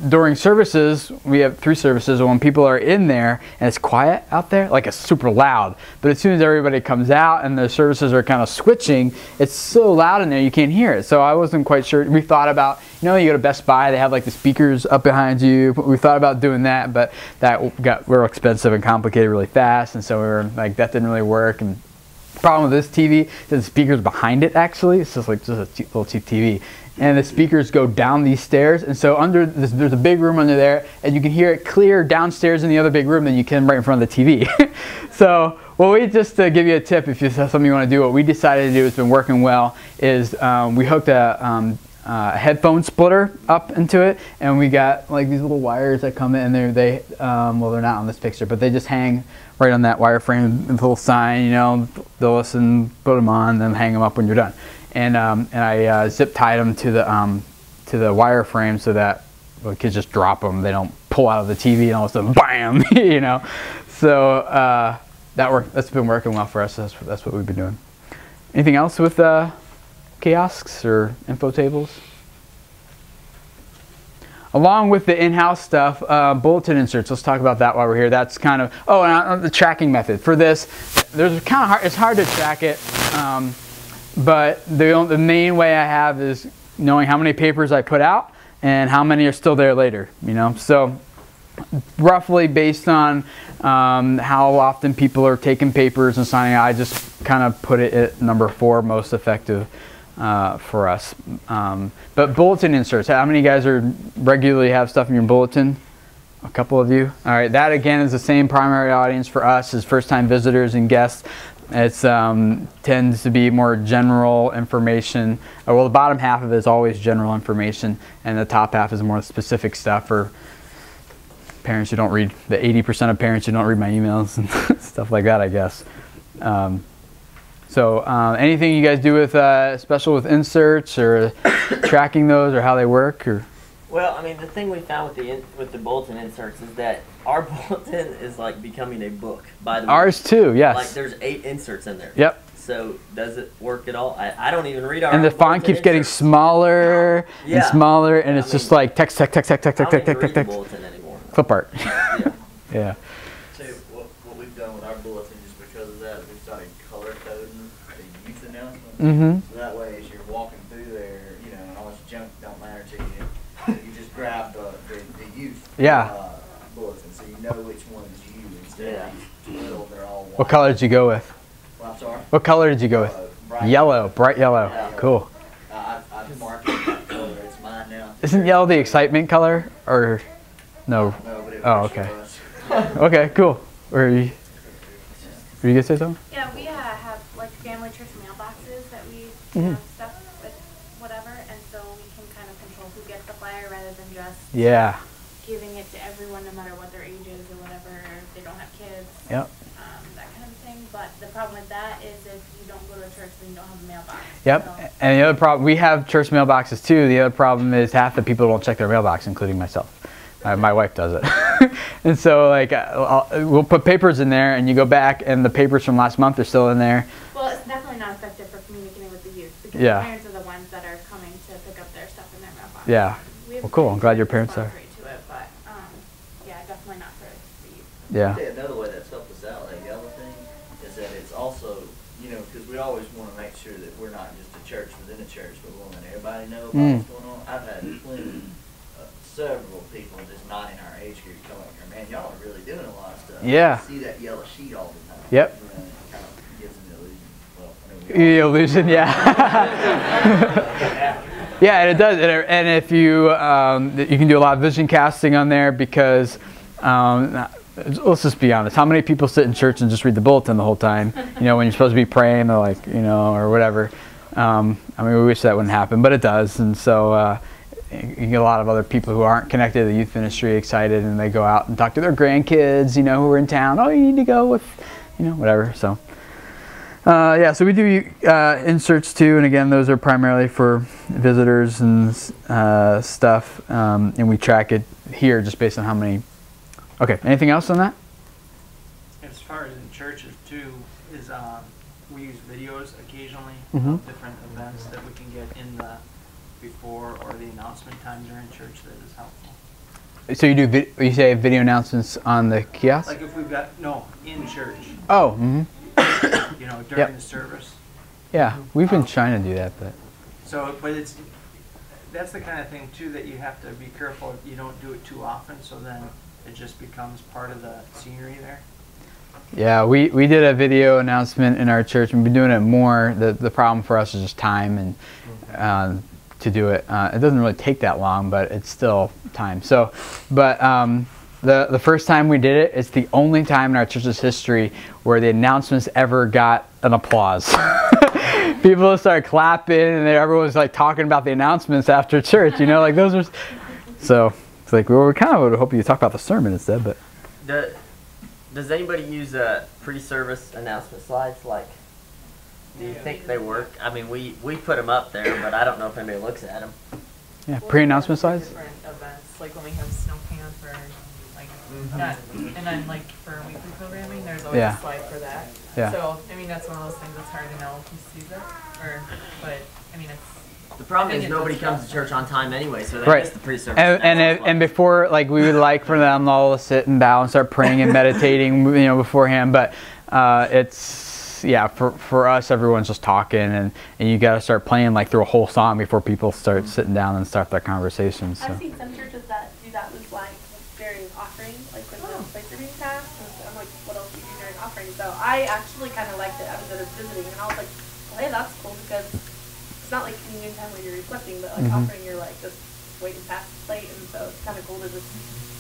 during services, we have 3 services, and when people are in there and it's quiet out there, like it's super loud. But as soon as everybody comes out and the services are kind of switching, it's so loud in there you can't hear it. So I wasn't quite sure. We thought about, you know, you go to Best Buy, they have like the speakers up behind you. We thought about doing that, but that got real expensive and complicated really fast. And so we were like, that didn't really work. And the problem with this TV is the speakers behind it actually. It's just like a little cheap TV. And the speakers go down these stairs, and so under this, there's a big room under there, and you can hear it clear downstairs in the other big room than you can right in front of the TV. So, well, we just to give you a tip, if you have something you want to do, what we decided to do, it's been working well, is we hooked a headphone splitter up into it, and we got like these little wires that come in, and well, they're not on this picture, but they just hang right on that wire frame with a little sign, you know, they'll listen, put them on, then hang them up when you're done. And I zip tied them to the wire frame so that the kids just drop them. They don't pull out of the TV and all of a sudden, bam, you know. So that's been working well for us. That's what we've been doing. Anything else with kiosks or info tables? Along with the in-house stuff, bulletin inserts. Let's talk about that while we're here. That's kind of and the tracking method for this. There's kind of hard. It's hard to track it. But the main way I have is knowing how many papers I put out and how many are still there later, you know. So roughly based on how often people are taking papers and signing out, I just kind of put it at number 4 most effective for us. But bulletin inserts, how many of you guys regularly have stuff in your bulletin? A couple of you. All right, that again is the same primary audience for us as first-time visitors and guests. It tends to be more general information. Well, the bottom half of it is always general information, and the top half is more specific stuff for parents who don't read, the 80% of parents who don't read my emails and stuff like that, I guess. So anything you guys do with special with inserts or tracking those or how they work? Or? Well, I mean, the thing we found with the bulletin inserts is that our bulletin is like becoming a book. By the way, ours too, yes. Like there's 8 inserts in there. Yep. So does it work at all? I don't even read our. And the own font keeps bulletin getting inserts. smaller and Yeah. smaller, and I it's just mean, like text, text, text, text, text, I text, don't text, even text, read the text, bulletin anymore. clip art. Yeah. Yeah. So what we've done with our bulletin is because of that, we've started color coding the youth announcements. Mm-hmm. So that way, as you're walking through there, you know, and all this junk don't matter to you, you just grab the youth Yeah. bulletin, so you know which one's you instead of these 12, they're all white. What color did you go with? Well, I'm sorry? What color did you go with? Bright Yellow, bright yellow. Yeah. Cool. I've marked it that color, it's mine now. Isn't yellow the excitement color, or no? No, but it Oh, works okay. for us. Okay, cool. Were you gonna say something? Yeah, we have like family church mailboxes that we Mhm. stuff with whatever, and so we can kind of control who gets the flyer rather than just Yeah. giving it to everyone, no matter what their age is or whatever, or if they don't have kids. Yep. That kind of thing. But the problem with that is if you don't go to a church, then you don't have a mailbox. Yep. So, And the other problem, we have church mailboxes too. The other problem is half the people don't check their mailbox, including myself. My wife does it. And so like we'll put papers in there, and you go back, and the papers from last month are still in there. well, it's definitely not effective for communicating with the youth because Yeah. the parents are the ones that are coming to pick up their stuff in their mailbox. Yeah. We have Well, cool. I'm glad your pretty parents are. response rate to it, but yeah, definitely not for the youth. Yeah. Yeah, another way that's helped us out, that yellow thing, is that it's also, you know, because we always want to make sure that we're not just a church within a church, but we want to let everybody know about what's going on. I've had plenty, several people just not in our age group come up here, man, y'all are really doing a lot of stuff. Yeah. You see that yellow sheet all the time. Yep. You know, it kind of gives them the illusion. Well, I mean, we The illusion, yeah. Yeah, and it does. And if you you can do a lot of vision casting on there because let's just be honest. How many people sit in church and just read the bulletin the whole time? You know, when you're supposed to be praying, they're like, you know, or whatever. I mean, we wish that wouldn't happen, but it does. And so you get a lot of other people who aren't connected to the youth ministry excited, and they go out and talk to their grandkids, you know, who are in town. Oh, you need to go with, you know, whatever. So. Yeah, so we do inserts too, and again, those are primarily for visitors and stuff, and we track it here just based on how many. Okay, anything else on that? As far as in churches too, is we use videos occasionally Mhm. of different events that we can get in the before or the announcement time during church that is helpful. So you do you say video announcements on the kiosk? Like if we've got, no, in church, Oh, mm-hmm. you know, during Yep. the service. Yeah, we've been trying to do that, but So, but that's the kind of thing too that you have to be careful you don't do it too often, so then it just becomes part of the scenery there. yeah, we did a video announcement in our church. We've been doing it more. The problem for us is just time and to do it. It doesn't really take that long, but it's still time. So, but the first time we did it, it's the only time in our church's history where the announcements ever got an applause. People started clapping, and everyone was like talking about the announcements after church. You know, like those are. So it's like we kind of would hope you talk about the sermon instead, but. Does anybody use pre-service announcement slides? Like, do you think they work? I mean, we put them up there, but I don't know if anybody looks at them. Yeah, pre-announcement slides. Different events, like when we have snow camp or like that, and then like for weekly programming, there's always Yeah. a slide for that. Yeah. So I mean, that's one of those things that's hard to know who sees it, but I mean, it's. The problem I is think it nobody does comes help. to church on time anyway, so they Right. miss the pre-service. And before, like, we would like for them all to sit and bow and start praying and meditating, you know, beforehand. But it's, yeah, for us, everyone's just talking, and you got to start playing like through a whole song before people start sitting down and start their conversations. So. I've seen some churches that do that with like during offering, like when the plates are being passed. And I'm like, what else do you do during offering? So I actually kind of liked it. I was visiting, and I was like, well, hey, that's cool because it's not like communion time where you're reflecting, but like offering, you're like just waiting past the plate, and so it's kind of cool to just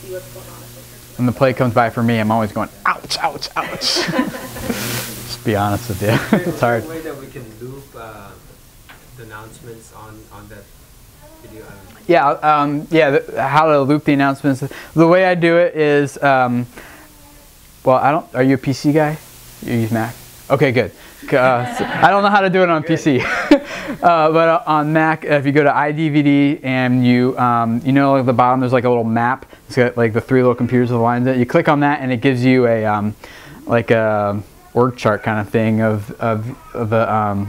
see what's going on at the church. When the plate comes by for me, I'm always going, ouch, ouch, ouch. Just be honest with you. It's hard. Is there a way that we can loop the announcements on that video? Yeah, how to loop the announcements. The way I do it is, well, are you a PC guy? You use Mac? Okay, good. So I don't know how to do it on PC. But on Mac, if you go to iDVD and you know, at the bottom there's like a little map. It's got like the three little computers with lines in it. You click on that and it gives you a like a org chart kind of thing of the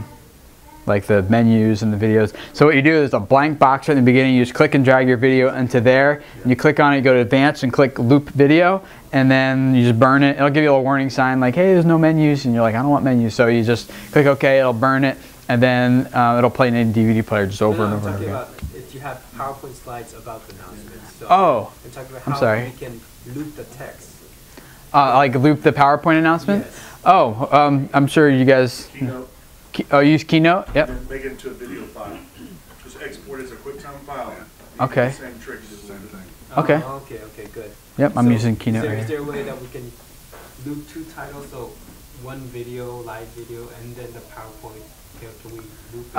like the menus and the videos. So what you do is a blank box right in the beginning. You just click and drag your video into there. And you click on it, you go to advanced and click loop video, and then you just burn it. It'll give you a little warning sign like, hey, there's no menus, and you're like, I don't want menus. So you just click OK, it'll burn it, and then it'll play in a DVD player just over and over and over again. If you have PowerPoint slides about the announcements. So Oh, I'm talking about I'm how sorry. we can loop the text. Like loop the PowerPoint announcement? Yes. Oh, I'm sure you guys. Keynote. Oh, use Keynote? Yep. And then make it into a video file. Just export it as a QuickTime file. Okay. Same trick, just the same thing. Okay. Okay, good. Yep, I'm using Keynote Is right there a way that we can loop 2 titles, so one video, live video, and then the PowerPoint? Can we loop it?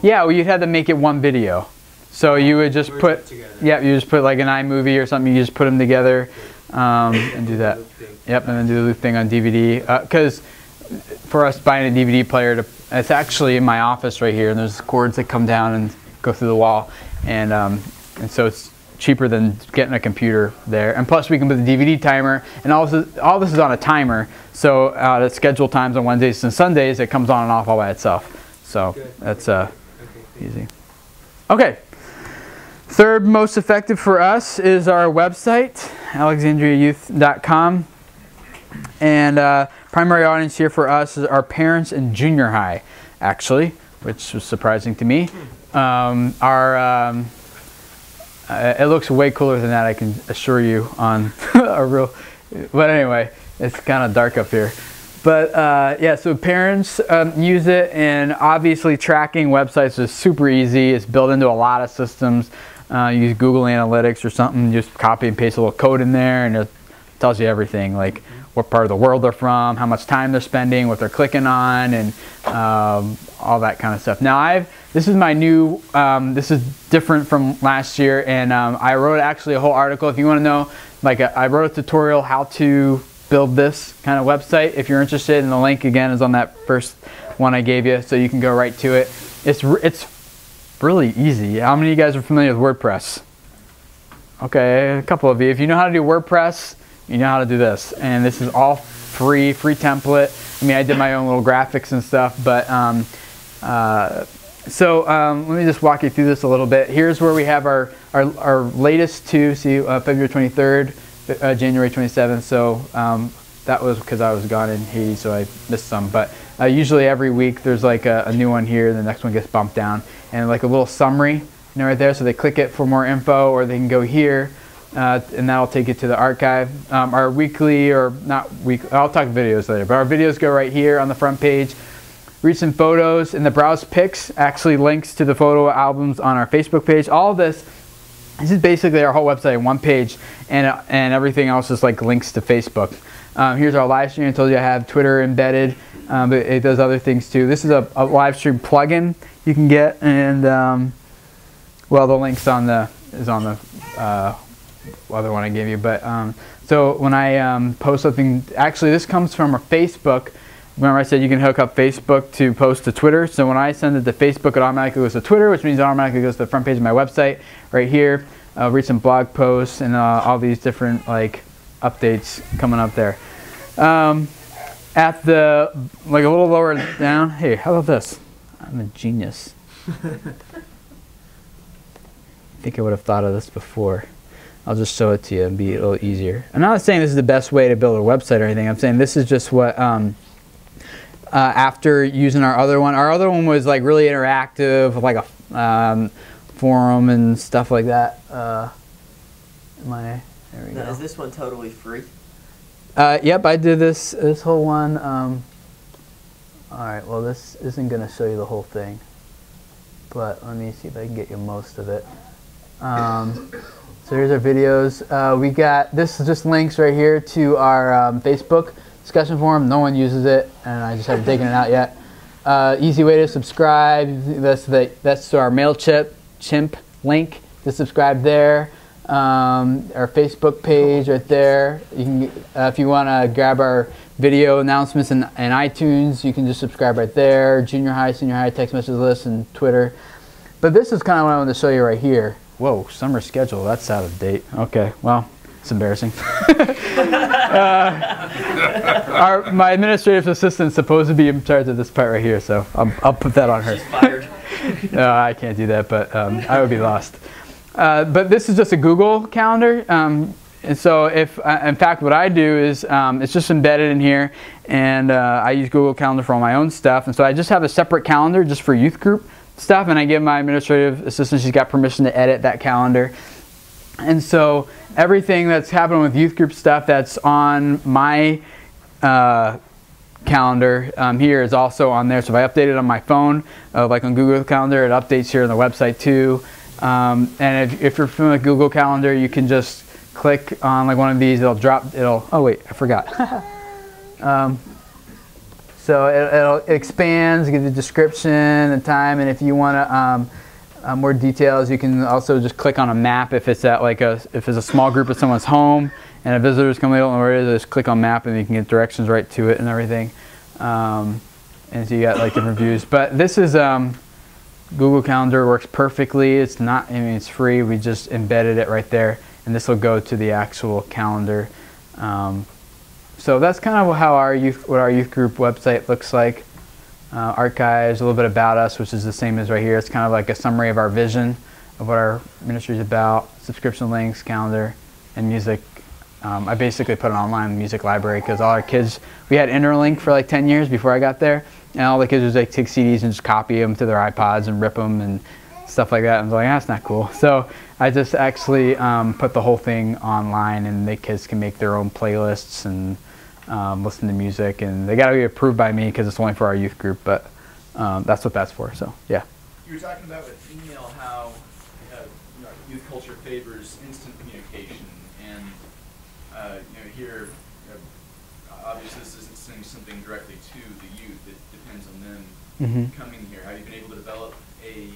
Yeah, well, you'd have to make it one video. So you would just put, yeah, you just put like an iMovie or something. You just put them together and do that. Yep, and then do the loop thing on DVD. Because for us buying a DVD player, it's actually in my office right here, and there's cords that come down and go through the wall, and so it's cheaper than getting a computer there. And plus, we can put the DVD timer, and all this is on a timer. So at scheduled times on Wednesdays and Sundays, it comes on and off all by itself. So that's easy. Okay. Third most effective for us is our website, alexandriayouth.com. And primary audience here for us is our parents in junior high, actually, which was surprising to me. It looks way cooler than that, I can assure you, on a real. But anyway, it's kind of dark up here. But yeah, so parents use it, and obviously tracking websites is super easy. It's built into a lot of systems. Use Google Analytics or something, just copy and paste a little code in there, and it tells you everything, like what part of the world they're from, how much time they're spending, what they're clicking on, and all that kind of stuff. Now this is my new, this is different from last year, and I wrote actually a whole article. If you want to know, like I wrote a tutorial how to build this kind of website. If you're interested, and the link again is on that first one I gave you, so you can go right to it. It's really easy. How many of you guys are familiar with WordPress? Okay, a couple of you. If you know how to do WordPress, you know how to do this. And this is all free template. I mean, I did my own little graphics and stuff, but let me just walk you through this a little bit. Here's where we have our latest two. See, February 23rd, January 27th. So that was because I was gone in Haiti, so I missed some. But usually every week there's like a new one here. The next one gets bumped down, and like a little summary, right there. So they click it for more info, or they can go here. And that'll take you to the archive. Our weekly, or not weekly, I'll talk videos later, but our videos go right here on the front page. Recent photos, and the browse pics actually links to the photo albums on our Facebook page. All of this is basically our whole website in one page, and everything else is like links to Facebook. Here's our live stream. I told you I have Twitter embedded, but it does other things too. This is a live stream plugin you can get, and well, the link's on the other one I gave you. But so when I post something, actually this comes from our Facebook. Remember I said you can hook up Facebook to post to Twitter. So when I send it to Facebook, it automatically goes to Twitter, which means it automatically goes to the front page of my website right here. Recent blog posts and all these different like updates coming up there. At the like a little lower down. Hey, how about this? I'm a genius. I think I would have thought of this before. I'll just show it to you and be a little easier. I'm not saying this is the best way to build a website or anything. I'm saying this is just what, after using our other one was like really interactive, like a forum and stuff like that. There we go. Is this one totally free? Yep, I did this whole one. All right, well this isn't going to show you the whole thing, but let me see if I can get you most of it. So here's our videos. We got, this is just links right here to our Facebook discussion forum. No one uses it, and I just haven't taken it out yet. Easy way to subscribe. That's to our MailChimp link to subscribe there. Our Facebook page right there. You can, if you want to grab our video announcements in iTunes, you can just subscribe right there. Junior high, senior high text message list and Twitter. But this is kind of what I wanted to show you right here. Whoa, summer schedule, that's out of date. Okay, well, It's embarrassing. My administrative assistant is supposed to be in charge of this part right here, so I'll put that on her. She's fired. No, I can't do that, but I would be lost. But this is just a Google Calendar. And so if, in fact, what I do is it's just embedded in here, and I use Google Calendar for all my own stuff. And so I just have a separate calendar just for youth group stuff, and I give my administrative assistant, she's got permission to edit that calendar. And so everything that's happening with youth group stuff that's on my calendar here is also on there. So if I update it on my phone, like on Google Calendar, it updates here on the website too. And if you're familiar with Google Calendar, you can just click on like one of these, oh wait, I forgot. So it expands, gives you the description, the time, and if you want more details, you can also just click on a map if it's at if it's a small group at someone's home and a visitor's coming, they don't know where it is, just click on map and you can get directions right to it and everything. And so you got like different views. But this is Google Calendar, works perfectly. It's not, I mean, it's free. We just embedded it right there, and this will go to the actual calendar. So that's kind of how what our youth group website looks like. Archives, a little bit about us, which is the same as right here. It's kind of like a summary of our vision of what our ministry is about. Subscription links, calendar, and music. I basically put an online music library because all our kids, we had Interlink for like 10 years before I got there, and all the kids would like take CDs and just copy them to their iPods and rip them and stuff like that. And I was like, that's not cool. So I just actually put the whole thing online, and the kids can make their own playlists and listen to music, and they got to be approved by me because it's only for our youth group, but that's what that's for. So yeah. You were talking about with email how youth culture favors instant communication, and here obviously this isn't sending something directly to the youth. It depends on them coming here. Have you been able to develop a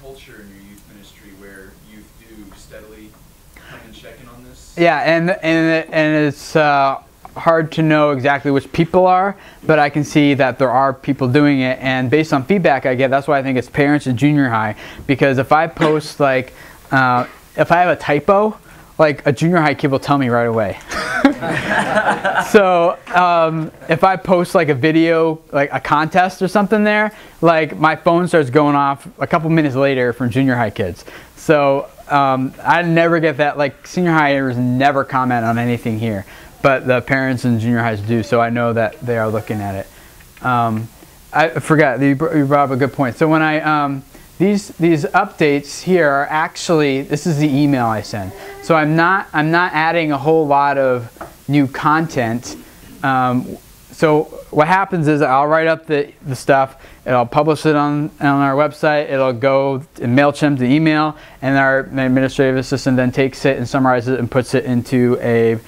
culture in your youth ministry where youth do steadily come and check in on this? Yeah, and it's hard to know exactly which people are, but I can see that there are people doing it, and based on feedback I get, that's why I think it's parents in junior high, because if I post like if I have a typo, like a junior high kid will tell me right away. So if I post like a video, like a contest or something there, like my phone starts going off a couple minutes later from junior high kids. So I never get that, like senior highers never comment on anything here, but the parents in junior highs do, so I know that they are looking at it. I forgot, you brought up a good point. So when I, these updates here are actually, this is the email I send. So I'm not adding a whole lot of new content. So what happens is I'll write up the stuff, and I'll publish it on our website, it'll go in MailChimp to email, and my administrative assistant then takes it and summarizes it and puts it into a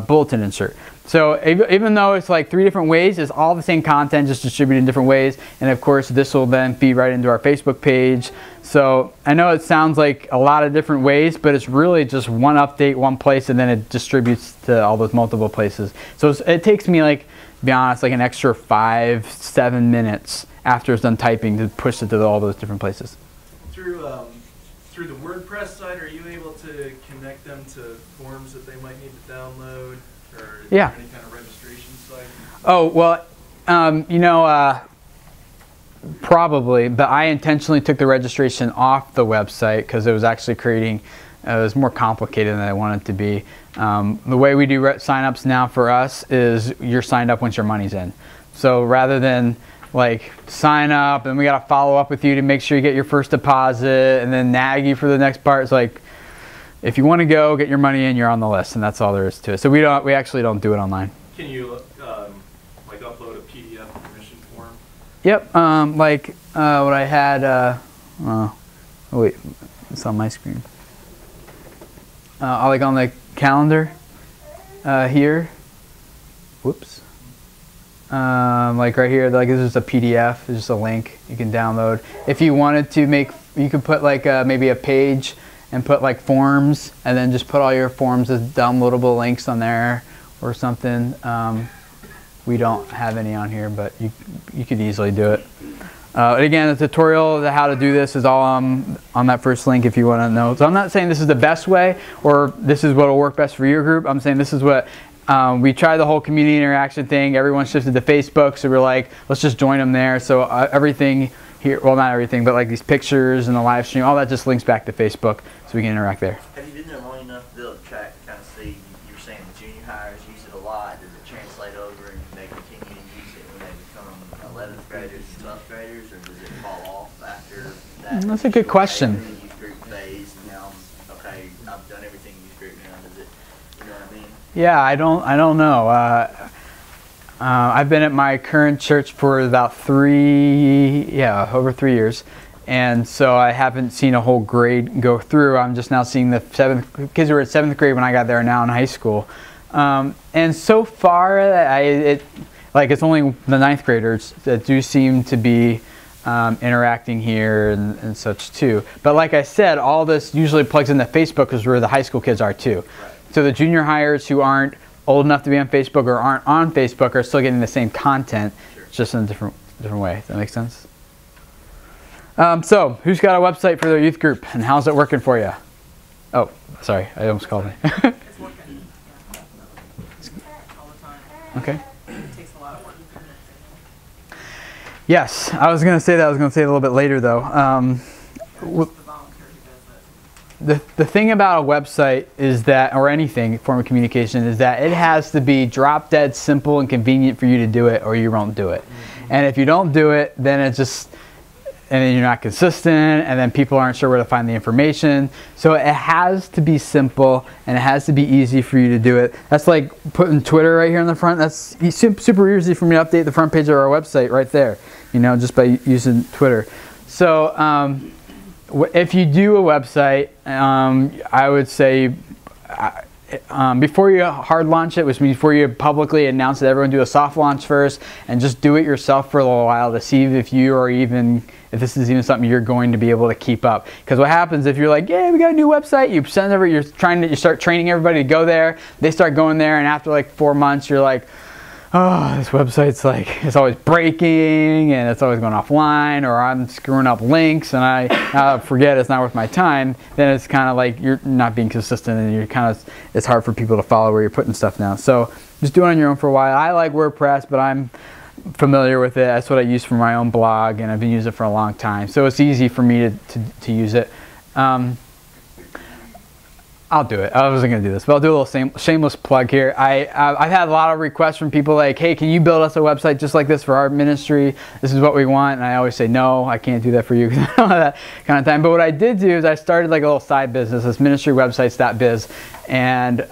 bulletin insert. So even though it's like 3 different ways, it's all the same content, just distributed in different ways. And of course, this will then feed right into our Facebook page. So I know it sounds like a lot of different ways, but it's really just one update, one place, and then it distributes to all those multiple places. So it takes me, like, to be honest, like an extra 5-7 minutes after it's done typing to push it to all those different places. Through the WordPress site, are you able to connect them to forms that they might need to download? Or yeah. Any kind of registration site? Oh, well, probably, but I intentionally took the registration off the website because it was actually creating, it was more complicated than I wanted it to be. The way we do signups now for us is you're signed up once your money's in. So rather than like sign up and we got to follow up with you to make sure you get your first deposit and then nag you for the next part, it's like, if you want to go, get your money in, you're on the list, and that's all there is to it. So we actually don't do it online. Can you like upload a PDF permission form? Yep, like what I had, oh wait, it's on my screen. Like on the calendar here, whoops. Like right here, like this is a PDF, it's just a link you can download. If you wanted to you could put like maybe a page and put like forms, and then just put all your forms as downloadable links on there or something. We don't have any on here, but you could easily do it. Again, the tutorial of how to do this is all on that first link if you want to know. So I'm not saying this is the best way or this is what will work best for your group. I'm saying this is what we tried the whole community interaction thing. Everyone shifted to Facebook, so we're like, let's just join them there. So everything here, well, not everything, but like these pictures and the live stream, all that just links back to Facebook so we can interact there. Have you been there long enough to be able to track, kind of see, you were saying the junior hires use it a lot. Does it translate over and they continue to use it when they become 11th graders and 12th graders, or does it fall off after that? That's a good question. Youth group phase, and now, okay, I've done everything youth group now. Does it, you know what I mean? Yeah, I don't know. I've been at my current church for about over 3 years. And so I haven't seen a whole grade go through. I'm just now seeing the kids who were at 7th grade when I got there are now in high school. And so far, it's only the 9th graders that do seem to be interacting here and such too. But like I said, all this usually plugs into Facebook because where the high school kids are too. So the junior hires who aren't old enough to be on Facebook or aren't on Facebook are still getting the same content, just in a different way. Does that make sense? So, who's got a website for their youth group, and how's it working for you? Oh, sorry, I almost called me. It's working. All the time. Okay. It takes a lot of work. Yes, I was going to say that. I was going to say it a little bit later, though. The thing about a website is that, or anything form of communication, is that it has to be drop dead simple and convenient for you to do it, or you won't do it. And if you don't do it, then it's just, and then you're not consistent, and then people aren't sure where to find the information. So it has to be simple, and it has to be easy for you to do it. That's like putting Twitter right here in the front. That's super easy for me to update the front page of our website right there, just by using Twitter. So if you do a website, I would say before you hard launch it, which means before you publicly announce it, everyone do a soft launch first and just do it yourself for a little while to see if if this is even something you're going to be able to keep up. Because what happens if you're like, yeah, we got a new website, you start training everybody to go there, they start going there, and after like 4 months, you're like, oh, this website's it's always breaking and it's always going offline, or I'm screwing up links and I forget it's not worth my time. Then it's kind of like you're not being consistent and it's hard for people to follow where you're putting stuff down. So just do it on your own for a while. I like WordPress, but I'm familiar with it. That's what I use for my own blog, and I've been using it for a long time. So it's easy for me to use it. I'll do it. I wasn't going to do this, but I'll do a little shameless plug here. I've had a lot of requests from people like, hey, can you build us a website just like this for our ministry? This is what we want. And I always say, no, I can't do that for you because I don't have that kind of time. But what I did do is I started like a little side business, this ministrywebsites.biz. And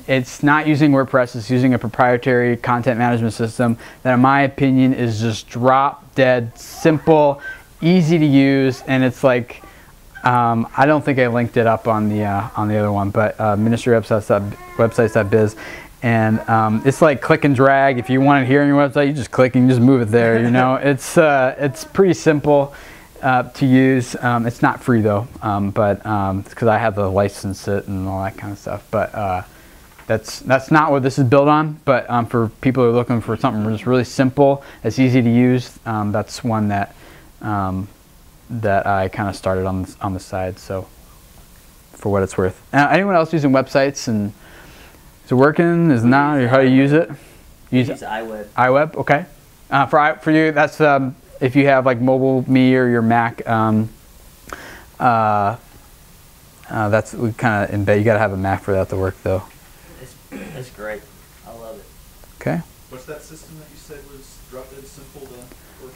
it's not using WordPress. It's using a proprietary content management system that, in my opinion, is just drop dead simple, easy to use. And it's like, I don't think I linked it up on the other one, but ministrywebsites.biz, and it's like click and drag. If you want it here on your website, you just click and you just move it there. It's pretty simple to use. It's not free though, but it's because I have to license it and all that kind of stuff. But that's not what this is built on. But for people who are looking for something just really simple, that's easy to use, that's one that I kind of started on the side, so for what it's worth. Anyone else using websites, and is it working? Is it not? Or how do you use it? Use iWeb. iWeb, okay. For you, that's if you have like Mobile Me or your Mac. That's we kind of embed. You got to have a Mac for that to work, though. It's great. I love it. Okay. What's that system that you said was drop dead simple to work?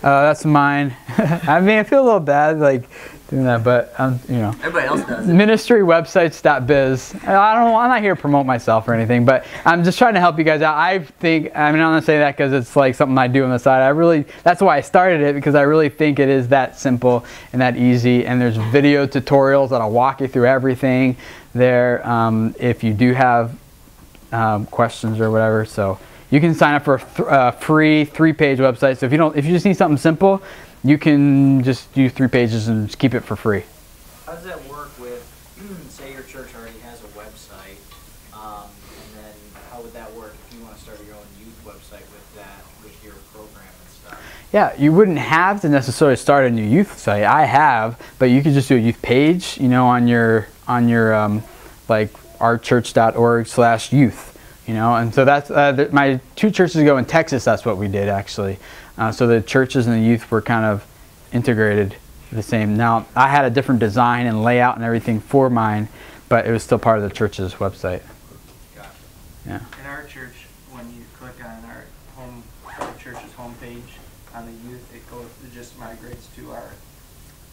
That's mine. I mean, I feel a little bad like doing that, but everybody else does it. Ministrywebsites.biz. I'm not here to promote myself or anything, but I'm just trying to help you guys out. I'm not gonna say that because it's like something I do on the side. That's why I started it, because I really think it is that simple and that easy. And there's video tutorials that'll walk you through everything there. If you do have questions or whatever, so. You can sign up for a free 3-page website. So if you just need something simple, you can just do 3 pages and just keep it for free. How does that work with, say your church already has a website, and then how would that work if you want to start your own youth website with that, with your program and stuff? yeah, you wouldn't have to necessarily start a new youth site. I have, but you could just do a youth page, you know, on your like ourchurch.org/youth, you know. And so that's my 2 churches ago in Texas. That's what we did actually. So the churches and the youth were kind of integrated the same. Now I had a different design and layout and everything for mine, but it was still part of the church's website. Gotcha. Yeah. In our church, when you click on our church's homepage on the youth, it just migrates to our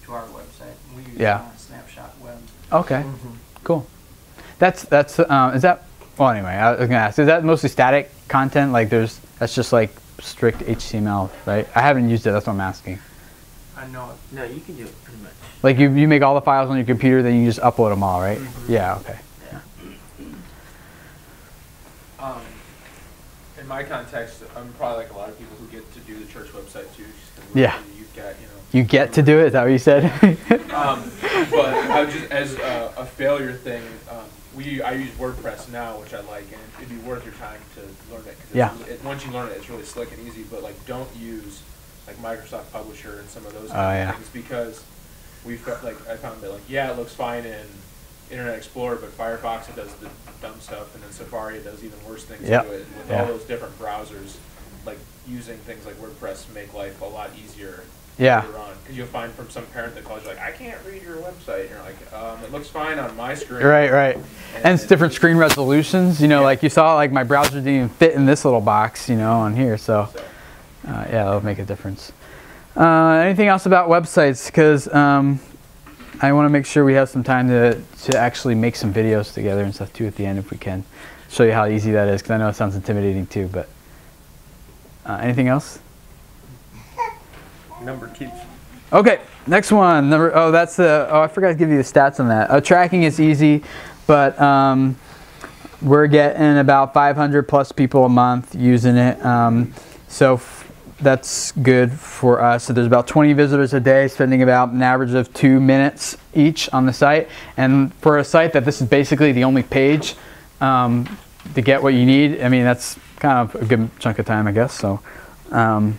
website. We use Snapshot Web. Okay. Cool. That's is that, well, anyway, I was gonna ask, is that mostly static content? Like that's just like strict HTML, right? I haven't used it, that's what I'm asking. I know. No, you can do it pretty much. Like you make all the files on your computer, then you just upload them all, right? Yeah, okay. In my context, I'm probably like a lot of people who get to do the church website too. Just 'cause Yeah. You've got, you know. You get to do it, is that what you said? But I just, as a failure thing, I use WordPress now, which I like, and it'd be worth your time to learn it. Cause once you learn it, it's really slick and easy. But like, don't use like Microsoft Publisher and some of those kind of things, because we felt like I found that like it looks fine in Internet Explorer, but Firefox, it does the dumb stuff, and then Safari, it does even worse things to it. And with all those different browsers, like using things like WordPress make life a lot easier. Later on, because you'll find from some parent that calls you like, I can't read your website, and you're like, it looks fine on my screen. Right. And it's different screen resolutions. You know, like you saw, like my browser didn't even fit in this little box, you know, on here. So, yeah, that'll make a difference. Anything else about websites? Because I want to make sure we have some time to actually make some videos together and stuff too at the end if we can. Show you how easy that is, because I know it sounds intimidating too. But anything else? Number 2. Okay, next one. I forgot to give you the stats on that. Tracking is easy, but we're getting about 500 plus people a month using it. So that's good for us. So there's about 20 visitors a day, spending about an average of 2 minutes each on the site. And for a site that this is basically the only page to get what you need, I mean, that's kind of a good chunk of time, I guess. So, so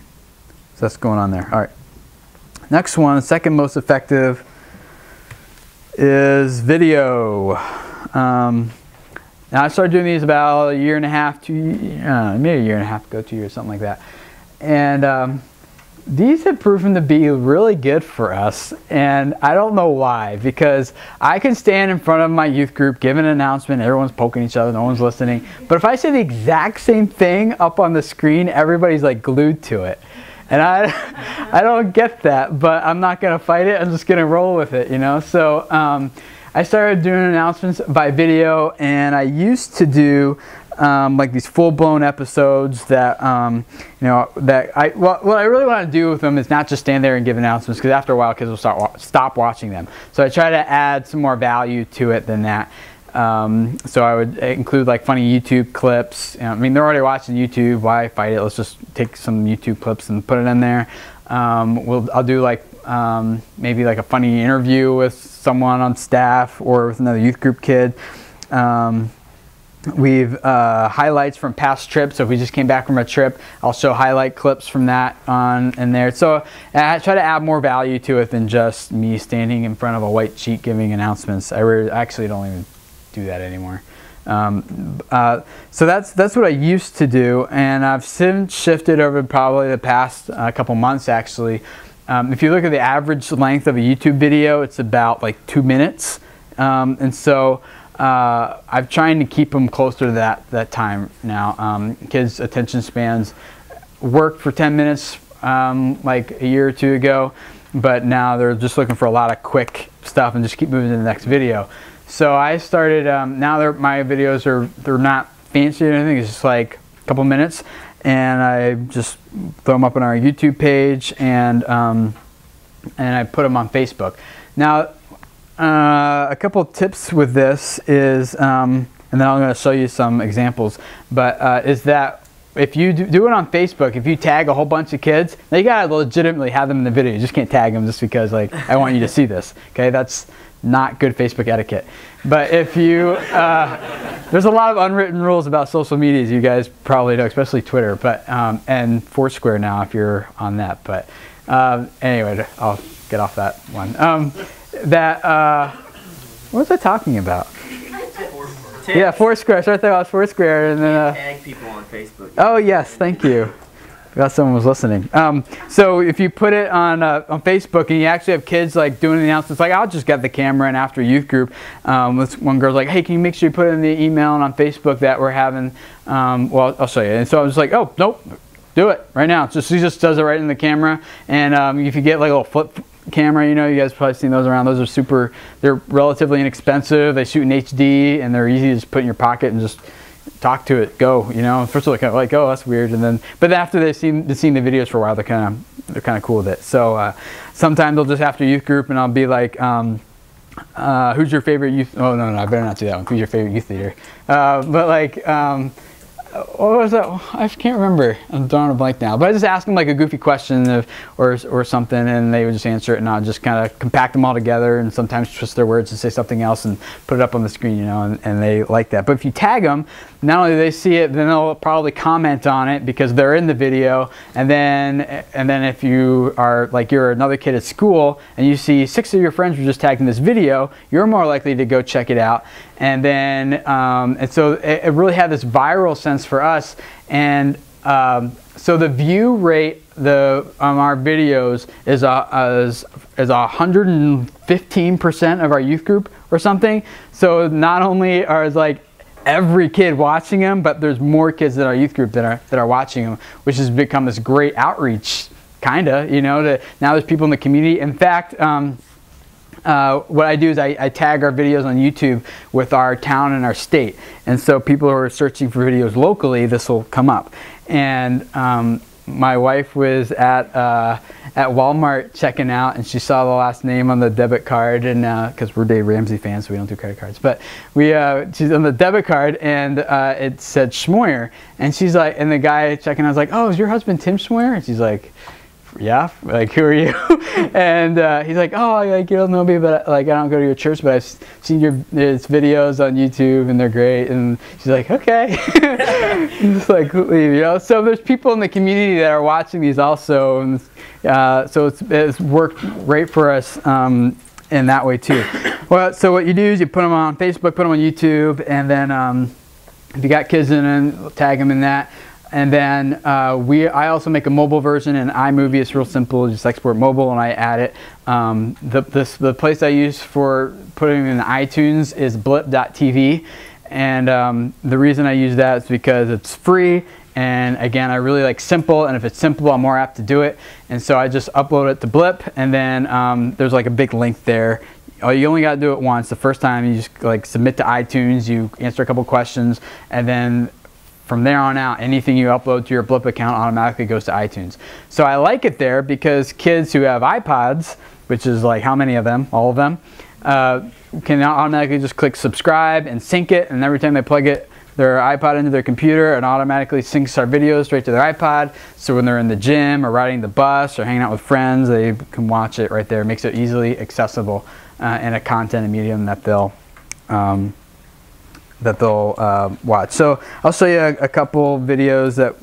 that's going on there. All right. Next one, the second most effective is video. Now I started doing these about a year and a half, maybe a year and a half ago, 2 years, something like that. And these have proven to be really good for us, and I don't know why, because I can stand in front of my youth group, give an announcement, everyone's poking each other, no one's listening. But if I say the exact same thing up on the screen, everybody's like glued to it. And I don't get that, but I'm not going to fight it. I'm just going to roll with it, you know. So I started doing announcements by video, and I used to do like these full-blown episodes that, you know, what I really want to do with them is not just stand there and give announcements, because after a while kids will stop watching them. So I try to add some more value to it than that. So I would include like funny YouTube clips. You know, I mean, they're already watching YouTube. Why fight it? Let's just take some YouTube clips and put it in there. I'll do like maybe like a funny interview with someone on staff or with another youth group kid. We've highlights from past trips. So if we just came back from a trip, I'll show highlight clips from that in there. So I try to add more value to it than just me standing in front of a white sheet giving announcements. I actually don't even do that anymore. So that's what I used to do, and I've since shifted over probably the past couple months actually. If you look at the average length of a YouTube video, it's about like 2 minutes, and so I'm trying to keep them closer to that time now. Kids' attention spans worked for 10 minutes like a year or two ago, but now they're just looking for a lot of quick stuff and just keep moving to the next video. So I started, now my videos they're not fancy or anything, it's just like a couple minutes, and I just throw them up on our YouTube page, and I put them on Facebook. Now, a couple of tips with this is, and then I'm going to show you some examples, but is that if you do it on Facebook, if you tag a whole bunch of kids, now you gotta legitimately have them in the video. You just can't tag them just because like I want you to see this. Okay, that's not good Facebook etiquette. But if you, there's a lot of unwritten rules about social media, as you guys probably know, especially Twitter, but and Foursquare now if you're on that. But anyway, I'll get off that one. What was I talking about? Yeah, Foursquare. So I thought about Foursquare, and then tag people on Facebook. Oh yes, thank you. I thought someone was listening. So if you put it on Facebook and you actually have kids like doing the announcements, like I'll just get the camera and after youth group, this one girl's like, hey, can you make sure you put it in the email and on Facebook that we're having, well, I'll show you. And so I was like, oh, nope, do it right now. She just does it right in the camera. And if you get like a little flip camera, you know, you guys probably seen those around. Those are they're relatively inexpensive. They shoot in HD and they're easy to just put in your pocket and just talk to it, go, you know. First of all, kind of like, oh, that's weird, and then, but after they've seen the videos for a while, they're kind of cool with it. So sometimes they'll just after youth group, and I'll be like, who's your favorite youth? Oh no, I better not do that one. Who's your favorite youth leader? But like, what was that? I can't remember. I'm drawing a blank now. But I just ask them like a goofy question or something, and they would just answer it, and I'll just kind of compact them all together, and sometimes twist their words and say something else and put it up on the screen, you know, and they like that. But if you tag them, not only do they see it, then they'll probably comment on it because they're in the video, and then if you are like you're another kid at school and you see 6 of your friends were just tagged in this video, you're more likely to go check it out. And then and so it really had this viral sense for us, and so the view rate on our videos is 115% of our youth group or something. So not only are like every kid watching them, but there's more kids in our youth group that are watching them, which has become this great outreach, kinda, you know. Now there's people in the community. In fact, what I do is I tag our videos on YouTube with our town and our state, and so people who are searching for videos locally, this will come up. And my wife was at Walmart checking out, and she saw the last name on the debit card, and because we're Dave Ramsey fans, so we don't do credit cards, but she's on the debit card, and it said Schmoyer, and she's like, and the guy checking out was like, oh, is your husband Tim Schmoyer? And she's like, yeah, like, who are you? And he's like, oh, like, you don't know me, but like I don't go to your church, but I've seen his videos on YouTube and they're great. And she's like, okay. Just like, leave, you know. So there's people in the community that are watching these also, and so it's worked great for us in that way too. Well, so what you do is you put them on Facebook, put them on YouTube, and then if you got kids in it, tag them in that. And then I also make a mobile version in iMovie. It's real simple, just export mobile and I add it. The place I use for putting it in iTunes is blip.tv. And the reason I use that is because it's free. And again, I really like simple, and if it's simple, I'm more apt to do it. And so I just upload it to Blip, and then there's like a big link there. Oh, you only got to do it once. The first time you just like submit to iTunes, you answer a couple questions, and then from there on out, anything you upload to your Blip account automatically goes to iTunes. So I like it there because kids who have iPods, which is like how many of them? All of them, can now automatically just click subscribe and sync it, and every time they plug their iPod into their computer, it automatically syncs our videos straight to their iPod. So when they're in the gym or riding the bus or hanging out with friends, they can watch it right there. It makes it easily accessible in a content medium that they'll watch. So I'll show you a couple videos that,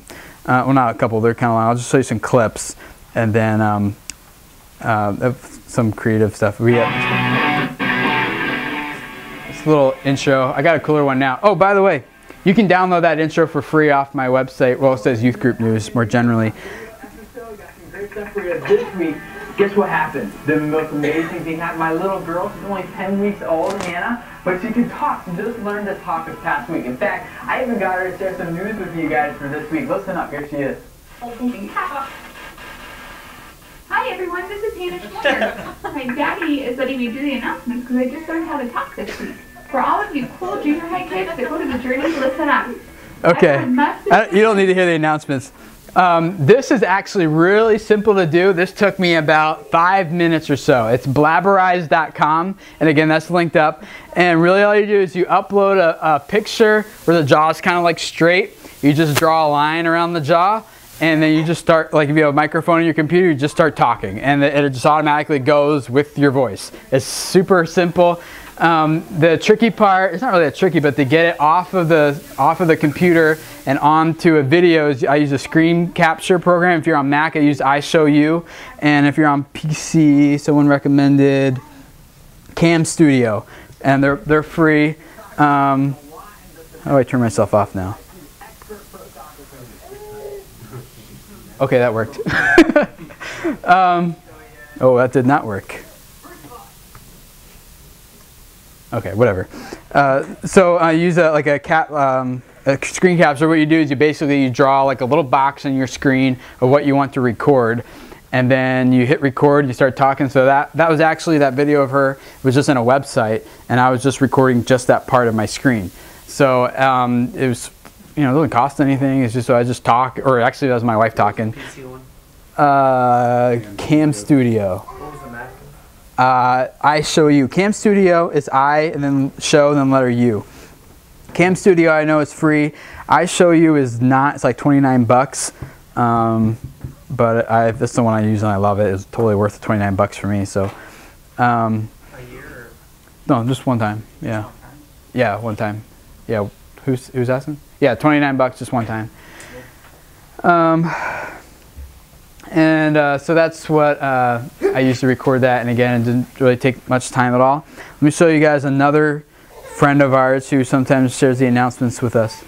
well, not a couple, they're kind of long. I'll just show you some clips, and then some creative stuff. We have this little intro. I got a cooler one now. Oh, by the way, you can download that intro for free off my website. Well, it says Youth Group News more generally. Great stuff for you this week. Guess what happened? The most amazing thing happened. My little girl, she's only 10 weeks old, Hannah, but she can talk. She just learned to talk this past week. In fact, I even got her to share some news with you guys for this week. Listen up, here she is. Hi everyone, this is Hannah Schmoyer. My daddy is letting me do the announcements because I just learned how to talk this week. For all of you cool junior high kids that go to the journey, listen up. Okay, you don't need to hear the announcements. This is actually really simple to do. This took me about 5 minutes or so. It's blabberize.com, and again, that's linked up. And really all you do is you upload a picture where the jaw is kind of like straight. you just draw a line around the jaw, and then you just start, like if you have a microphone in your computer, you just start talking, and it just automatically goes with your voice. It's super simple. The tricky part, it's not really that tricky, but to get it off of the computer and onto a video, I use a screen capture program. If you're on Mac, I use iShowU, and if you're on PC, someone recommended Cam Studio, and they're free. How do I turn myself off now? Okay, that worked. Oh, that did not work. Okay, whatever. So I use a screen capture. What you do is you draw like a little box on your screen of what you want to record, and then you hit record. You start talking. So that was actually, that video of her was just in a website, and I was just recording just that part of my screen. So it was, it doesn't cost anything. It's just, so I just talk, or actually that was my wife talking. Cam Studio. What was the Mac? iShowU. Cam Studio is I, and then show, and then letter U. Cam Studio, I know, is free. iShowU is not. It's like 29 bucks. But this is the one I use and I love it. It's totally worth the 29 bucks for me. So. A year? No, just one time. Yeah. Yeah, one time. Yeah. Who's asking? Yeah, 29 bucks just one time. So that's what I used to record that, and again, it didn't really take much time at all. Let me show you guys another friend of ours who sometimes shares the announcements with us.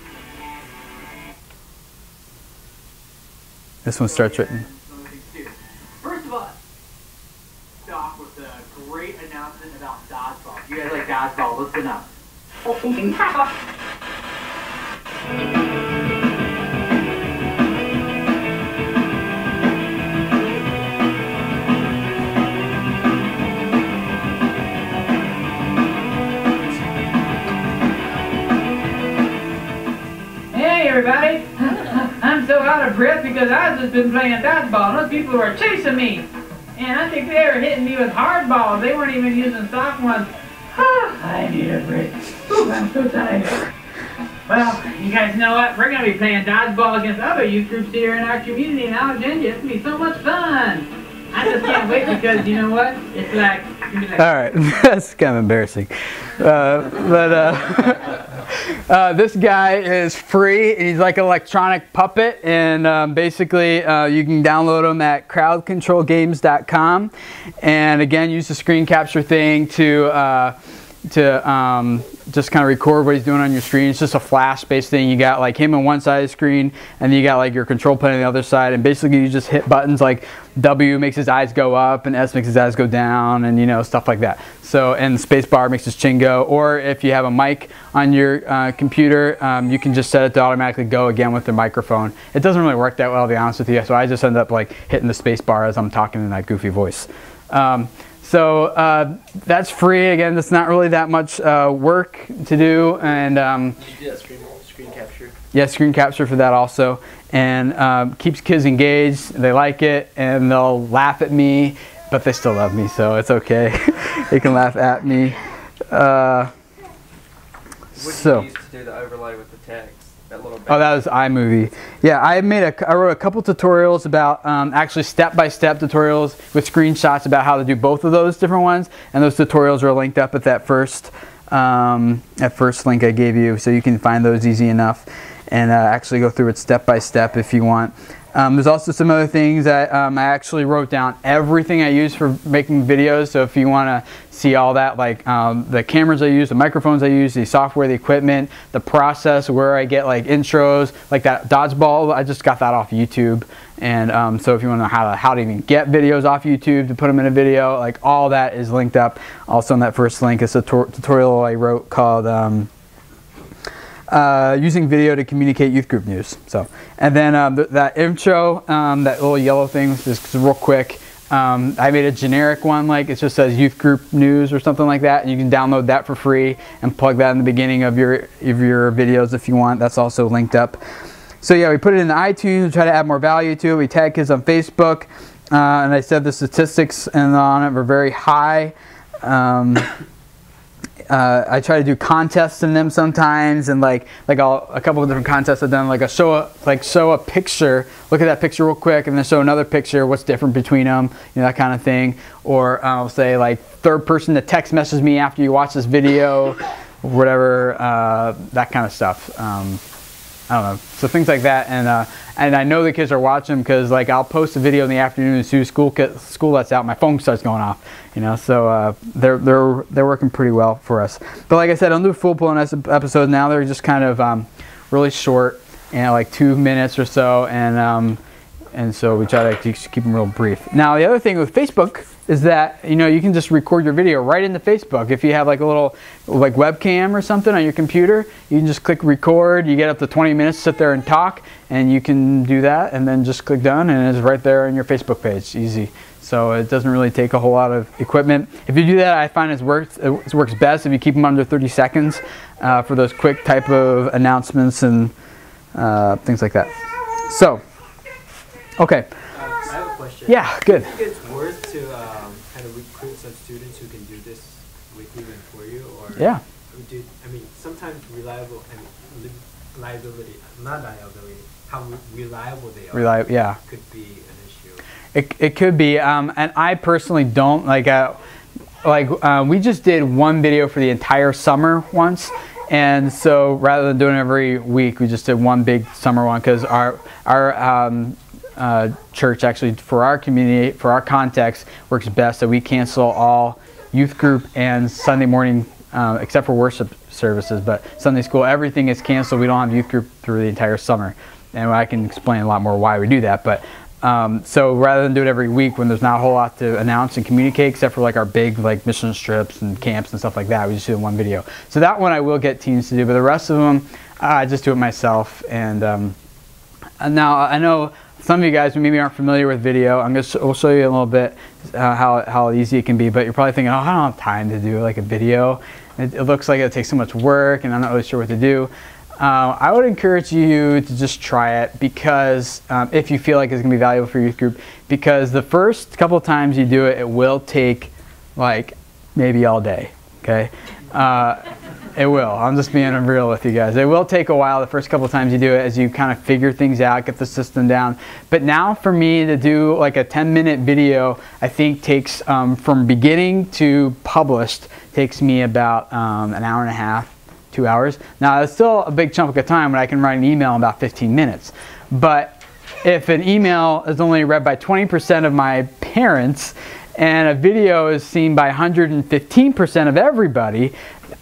This one starts written. First of all, Doc with a great announcement about dodgeball. If you guys like dodgeball, listen up. Hey everybody, I'm so out of breath because I've just been playing dodgeball. Those people were chasing me, and I think they were hitting me with hard balls. They weren't even using soft ones. I need a break. Ooh, I'm so tired. Well, you guys know what? We're going to be playing dodgeball against other youth groups here in our community in Alexandria. It's going to be so much fun. I just can't wait because, you know what? It's like... All right, that's kind of embarrassing. This guy is free. He's like an electronic puppet, and basically you can download him at crowdcontrolgames.com. And again, use the screen capture thing to just kind of record what he's doing on your screen. It's just a flash-based thing. You got like him on one side of the screen, and then you got like your control plane on the other side, and basically you just hit buttons like W makes his eyes go up, and S makes his eyes go down, and stuff like that. So, and space bar makes his chin go. Or if you have a mic on your computer, you can just set it to automatically go again with the microphone. It doesn't really work that well, to be honest with you, so I just end up like hitting the space bar as I'm talking in that goofy voice. So that's free. Again, that's not really that much work to do, and Did you do that screen capture? yeah, screen capture for that also, and keeps kids engaged. They like it, and they'll laugh at me, but they still love me, so it's okay. They can laugh at me. What did you use to do the overlay with the text? That little Oh, that was iMovie. Yeah, I wrote a couple tutorials about actually step-by-step tutorials with screenshots about how to do both of those different ones, and those tutorials are linked up at that first link I gave you, so you can find those easy enough and actually go through it step-by-step if you want. There's also some other things that I actually wrote down everything I use for making videos, so if you want to see all that, like the cameras I use, the microphones I use, the software, the equipment, the process, where I get like intros, like that dodgeball, I just got that off YouTube. And so if you want to know how to even get videos off YouTube to put them in a video, like all that is linked up. Also on that first link is a tutorial I wrote called using video to communicate youth group news. So, and then that intro, that little yellow thing, just real quick. I made a generic one, like it just says youth group news or something like that, and you can download that for free and plug that in the beginning of your videos if you want. That's also linked up. So yeah, we put it in iTunes, try to add more value to it. We tag kids on Facebook, and I said the statistics on it were very high. I try to do contests in them sometimes, and like a couple of different contests I've done, like show a picture, look at that picture real quick, and then show another picture, what's different between them, you know, that kind of thing. Or I'll say like third person to text message me after you watch this video, whatever, that kind of stuff. I don't know, so things like that, and I know the kids are watching because like I'll post a video in the afternoon as soon as school lets out, my phone starts going off, you know. So they're working pretty well for us. But like I said, I'll do full-blown episodes now. They're just kind of really short, and like 2 minutes or so, and so we try to keep them real brief. Now the other thing with Facebook is that, you know, you can just record your video right into Facebook. If you have like a little like webcam or something on your computer, you can just click record. You get up to 20 minutes, sit there and talk, and you can do that, and then just click done, and it's right there on your Facebook page. Easy. So it doesn't really take a whole lot of equipment. If you do that, I find it works best if you keep them under 30 seconds for those quick type of announcements and things like that. So, okay. I have a question. Yeah, good. Do you think it's worth to kind of recruit some students who can do this with you and for you, or yeah? I mean, sometimes reliability, not liability, how reliable they are. Yeah. Could be an issue. It could be, and I personally don't like. We just did one video for the entire summer once, and so rather than doing it every week, we just did one big summer one because our church actually, for our community, for our context, works best that we cancel all youth group and Sunday morning, except for worship services, but Sunday school, everything is canceled. We don't have youth group through the entire summer, and I can explain a lot more why we do that. But so rather than do it every week when there's not a whole lot to announce and communicate, except for like our big like mission trips and camps and stuff like that, we just do one video. So that one I will get teams to do, but the rest of them I just do it myself. And now I know some of you guys maybe aren't familiar with video. We'll show you a little bit how easy it can be, but you're probably thinking, oh, I don't have time to do like a video. It looks like it takes so much work, and I'm not really sure what to do. I would encourage you to just try it, because if you feel like it's going to be valuable for your youth group, because the first couple of times you do it, it will take like maybe all day, okay? It will. I'm just being real with you guys. It will take a while the first couple of times you do it as you kind of figure things out, get the system down. But now for me to do like a 10-minute video, I think takes from beginning to published takes me about an hour and a half, 2 hours. Now it's still a big chunk of time when I can write an email in about 15 minutes. But if an email is only read by 20% of my parents and a video is seen by 115% of everybody,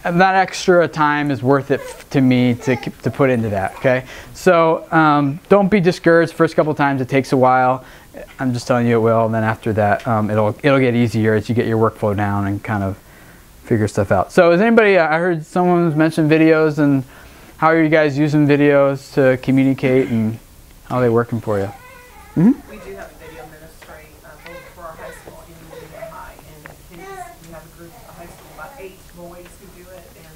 that extra time is worth it to me to put into that, okay? So don't be discouraged. First couple times it takes a while. I'm just telling you it will, and then after that it'll get easier as you get your workflow down and kind of figure stuff out. So is anybody, I heard someone mention videos, and how are you guys using videos to communicate, and how are they working for you? Mm-hmm. We do have a video ministry both for our high school and junior high, and kids, we have a group of high school, about 8 boys who do it, and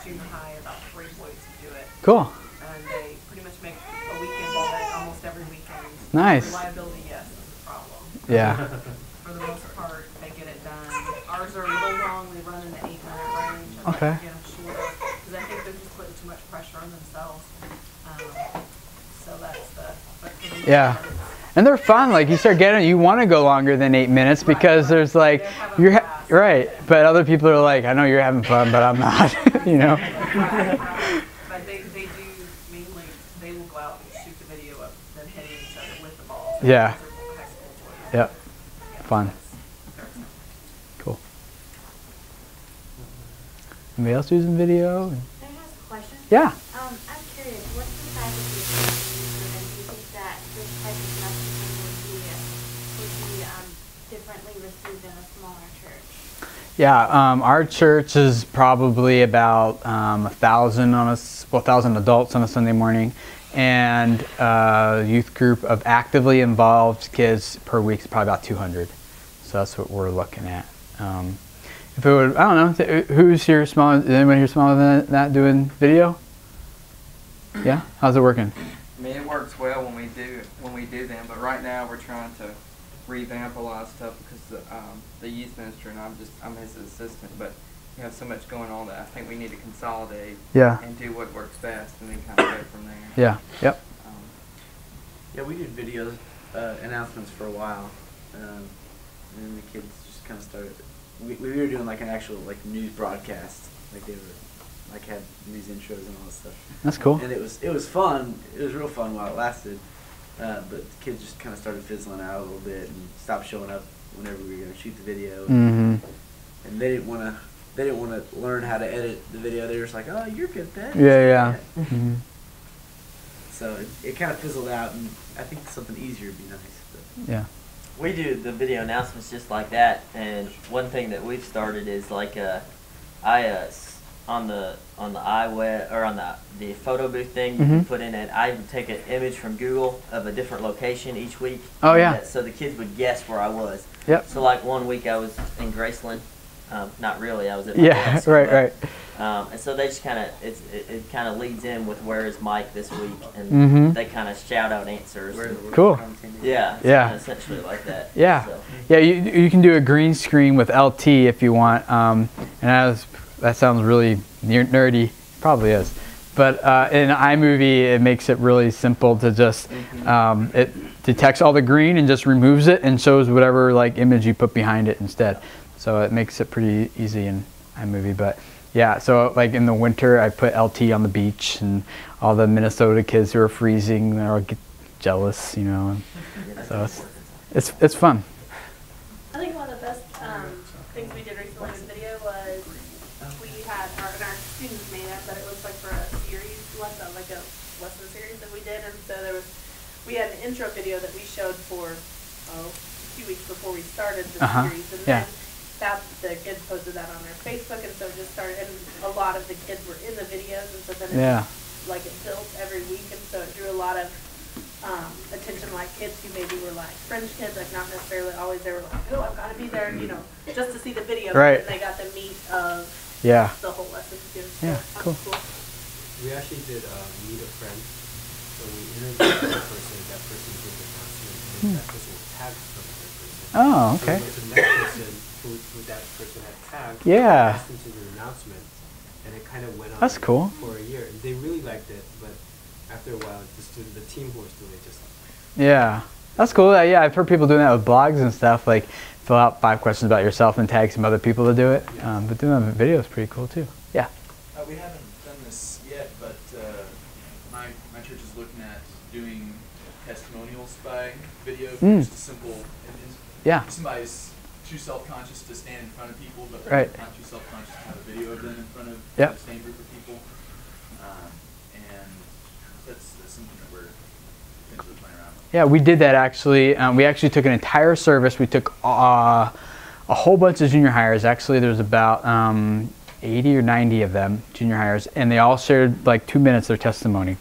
junior high about 3 boys who do it. Cool. And they pretty much make a weekend of it almost every weekend. Nice. Reliability, yes, is a problem. Yeah. For the most part, they get it done. Ours are a little long. They run in the 8-minute range. I'd Okay. like to get them shorter, because I think they're just putting too much pressure on themselves. So that's the Yeah. And they're fun. Like you start getting, you want to go longer than 8 minutes because there's like, you're right. But other people are like, I know you're having fun, but I'm not, you know. But they do mainly, they will go out and shoot the video of them hitting each other with the ball. Yeah. Yep. Fun. Cool. Anybody else using video? Can I ask a question? Yeah. I'm curious, what's the size of the association, and do you think that this type of messaging would be differently received in a smaller church? Yeah, our church is probably about 1,000 adults on a Sunday morning, and youth group of actively involved kids per week is probably about 200. So that's what we're looking at. If it would, I don't know, who's here smaller? Is anyone here smaller than that doing video? Yeah, how's it working? I mean, it works well when we do them, but right now we're trying to revamp a lot of stuff because the youth minister, and I'm his assistant, but we have so much going on that I think we need to consolidate Yeah. and do what works best, and then kind of go from there. Yeah. Yep. Yeah, we did video announcements for a while, and then the kids just kind of started. We were doing like an actual like news broadcast, like they were like had news intros and all that stuff. That's cool. And it was fun. It was real fun while it lasted, but the kids just kind of started fizzling out a little bit and stopped showing up whenever we were going to shoot the video. Mm-hmm. And they didn't want to. They didn't want to learn how to edit the video. They were just like, "Oh, you're good at that." Yeah. Mm-hmm. So it kind of fizzled out, and I think something easier would be nice. But. Yeah. We do the video announcements just like that, and one thing that we've started is like on the iWeb or on the photo booth thing, you can put in it. I would take an image from Google of a different location each week. Oh yeah. So the kids would guess where I was. Yep. So like one week I was in Graceland. Not really. I was at my Yeah. desk, Right. and so they just kind of it kind of leads in with where is Mike this week, and they kind of shout out answers. Cool. Yeah. Yeah. Essentially like that. Yeah. So. Yeah. You can do a green screen with LT if you want, and that sounds really nerdy. Probably is, but in iMovie it makes it really simple to just it detects all the green and just removes it and shows whatever like image you put behind it instead. So it makes it pretty easy in iMovie. But yeah, so like in the winter I put LT on the beach, and all the Minnesota kids who are freezing, they'll get jealous, you know. And so it's fun. I think one of the best things we did recently with video was we had our students made it, but it was like for a series lesson, like a lesson series that we did, and so we had an intro video that we showed for a few weeks before we started the series, and then the kids posted that on their Facebook, and so it just started, and a lot of the kids were in the videos, and so then it built every week, and so it drew a lot of attention, like kids who maybe were like fringe kids, like not necessarily always they were like, oh, I've got to be there, you know, just to see the video, right. And they got the meat of the whole lesson too. Yeah, so cool. We actually did meet a friend, so we interviewed that person did the announcement, and that person was tagged from that person. Oh, okay. So the next person who that person had tagged asked them to do an announcement, and it kind of went on for a year. And they really liked it, but after a while, the team who was doing it just like, yeah, that's cool. Yeah, I've heard people doing that with blogs and stuff, like fill out 5 questions about yourself and tag some other people to do it. But doing that in video is pretty cool too. Yeah. We haven't done this yet, but my church is looking at doing testimonials by video. Just a simple. Yeah. Somebody's too self-conscious to stand in front of people, but not too self-conscious to have a video of them in front of the same group of people. And that's something that we're potentially playing around with. Yeah, we did that actually. We actually took an entire service. We took a whole bunch of junior hires. Actually, there's about 80 or 90 of them, junior hires, and they all shared like 2 minutes their testimony.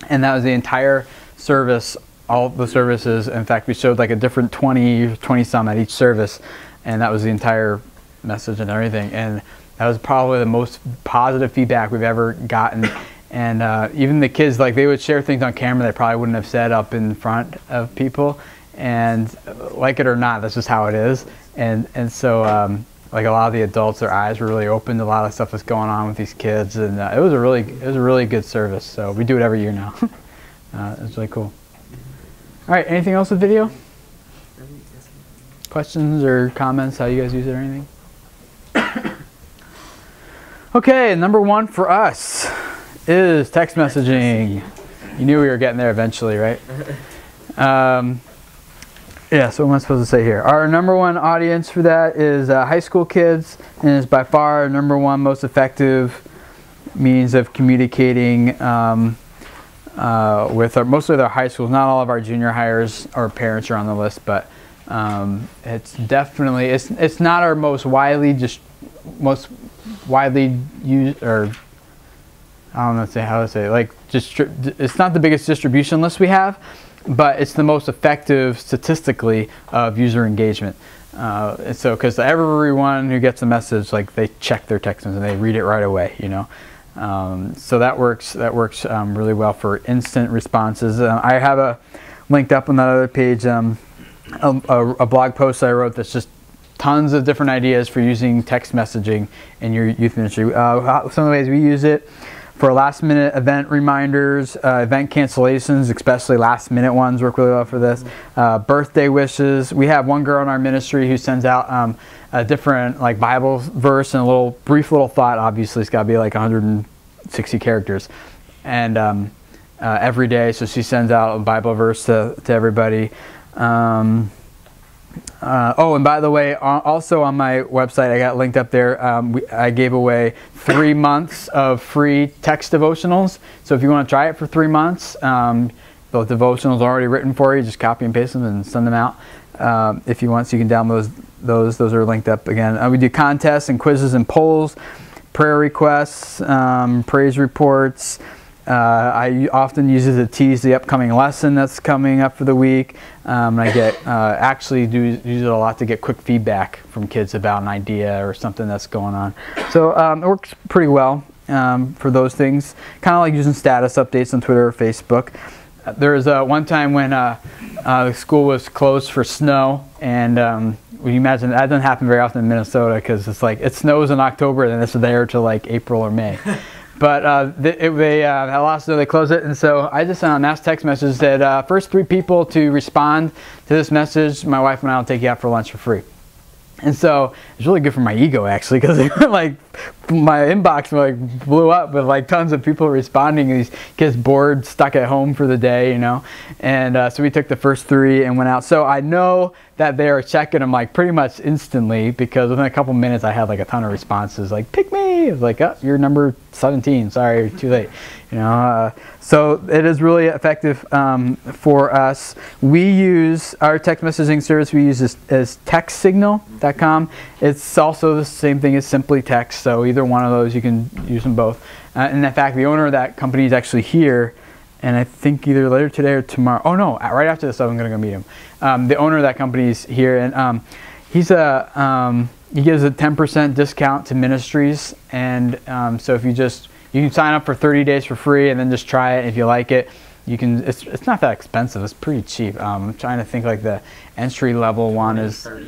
And that was the entire service, all the services. In fact, we showed like a different 20 some at each service, and that was the entire message and everything. And that was probably the most positive feedback we've ever gotten. And even the kids, like they would share things on camera they probably wouldn't have said up in front of people. And like it or not, that's just how it is. And so like a lot of the adults, their eyes were really open to a lot of stuff that's going on with these kids, and it was a really good service. So we do it every year now. It's really cool. All right, anything else with video? Questions or comments? How you guys use it or anything? Okay, number 1 for us is text messaging. You knew we were getting there eventually, right? Yeah, so what am I supposed to say here? Our number 1 audience for that is high school kids, and is by far our number 1 most effective means of communicating with mostly their high schools. Not all of our junior hires or parents are on the list, but it's definitely, it's not our most widely used, or I don't know how to say it, like it's not the biggest distribution list we have, but it's the most effective statistically of user engagement. And so, because everyone who gets a message, like they check their text and they read it right away, you know. So that works really well for instant responses. I have linked up on that other page a blog post I wrote that's just tons of different ideas for using text messaging in your youth ministry. Some of the ways we use it: for last minute event reminders, event cancellations, especially last minute ones work really well for this. Birthday wishes. We have one girl in our ministry who sends out a different like Bible verse and a brief little thought. Obviously it's got to be like 160 characters. And every day, so she sends out a Bible verse to everybody. Oh, and by the way, also on my website, I got linked up there, I gave away 3 months of free text devotionals. So if you want to try it for 3 months, the devotionals are already written for you. Just copy and paste them and send them out. If you want, so you can download those. Those are linked up again. We do contests and quizzes and polls, prayer requests, praise reports. I often use it to tease the upcoming lesson that's coming up for the week. And I get actually use it a lot to get quick feedback from kids about an idea or something that's going on. So it works pretty well for those things. Kind of like using status updates on Twitter or Facebook. There was one time when the school was closed for snow, and you imagine that doesn't happen very often in Minnesota because it's like it snows in October and then it's there till like April or May. But they had a lot of snow, they closed it, and so I just sent a mass text message that said, first 3 people to respond to this message, my wife and I will take you out for lunch for free. And so it's really good for my ego actually, because like my inbox like blew up with like tons of people responding. These kids bored, stuck at home for the day, you know. And so we took the first 3 and went out. So I know that they are checking them like pretty much instantly, because within a couple minutes I had like a ton of responses like, pick me. It was like, oh, you're number 17. Sorry, too late. You know, so it is really effective for us. We use our text messaging service. We use as TextSignal.com. It's also the same thing as Simply Text. So either one of those, you can use them both. And in fact, the owner of that company is actually here. And I think either later today or tomorrow. Oh no, right after this, I'm going to go meet him. The owner of that company is here, and he gives a 10% discount to ministries. And so if you can sign up for 30 days for free and then just try it. If you like it, you can. It's not that expensive. It's pretty cheap. I'm trying to think, like the entry level one is. 30.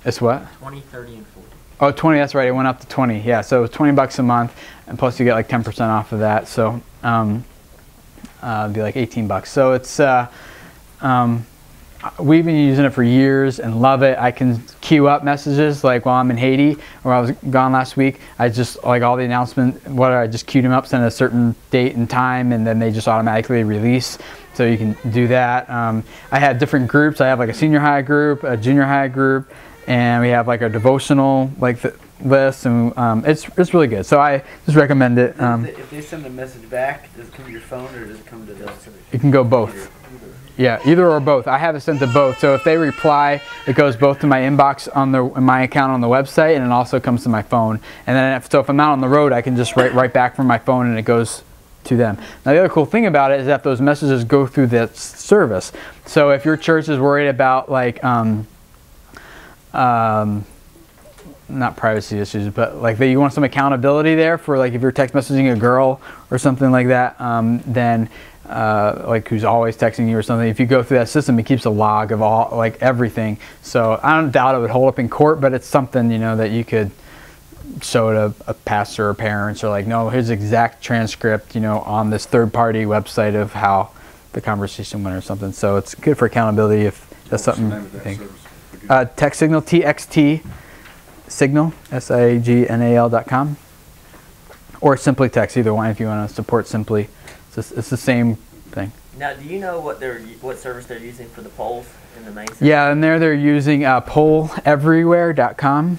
It's what? 20, 30, and 40. Oh, 20. That's right. It went up to 20. Yeah. So it's $20 a month, and plus you get like 10% off of that. So it'd be like $18. So it's we've been using it for years and love it. I can queue up messages like while I'm in Haiti, or I was gone last week. I just like all the announcements, I just queued them up, send a certain date and time, and then they just automatically release. So you can do that. I have different groups. I have like a senior high group, a junior high group, and we have like a devotional list, and it's really good. So I just recommend it. If they send a message back, does it come to your phone or does it come to the? It can go both. Yeah, either or both. I have it sent to both. So if they reply, it goes both to my inbox on my account on the website, and it also comes to my phone. And then if I'm out on the road, I can just write right back from my phone, and it goes to them. Now the other cool thing about it is that those messages go through that service. So if your church is worried about like not privacy issues, but like you want some accountability there for like if you're text messaging a girl or something like that, then like who's always texting you or something, if you go through that system, it keeps a log of all like everything. So I don't doubt it would hold up in court, but it's something, you know, that you could show to a pastor or parents, or like, no, here's the exact transcript, you know, on this third-party website of how the conversation went or something. So it's good for accountability if that's something you think. TextSignal, TXT Signal, SIGNAL.com, or Simply Text, either one if you want to support Simply. It's the same thing. Now, do you know what service they're using for the polls in the main system? Yeah, and they're using polleverywhere.com.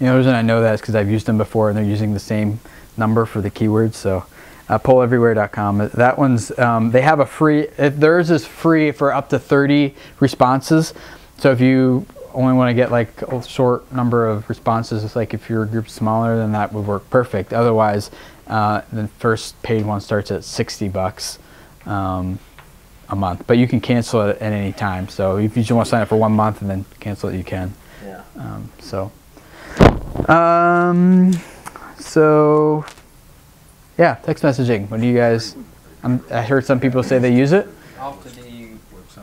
You know, the reason I know that is because I've used them before, and they're using the same number for the keywords. So polleverywhere.com. That one's they have a free. Theirs is free for up to 30 responses. So if you only want to get like a short number of responses, it's like if your group's smaller, then that would work perfect. Otherwise, the first paid one starts at $60 a month, but you can cancel it at any time. So if you just want to sign up for 1 month and then cancel it, you can. Yeah. So yeah, text messaging. What do you guys? I heard some people say they use it. How often do you,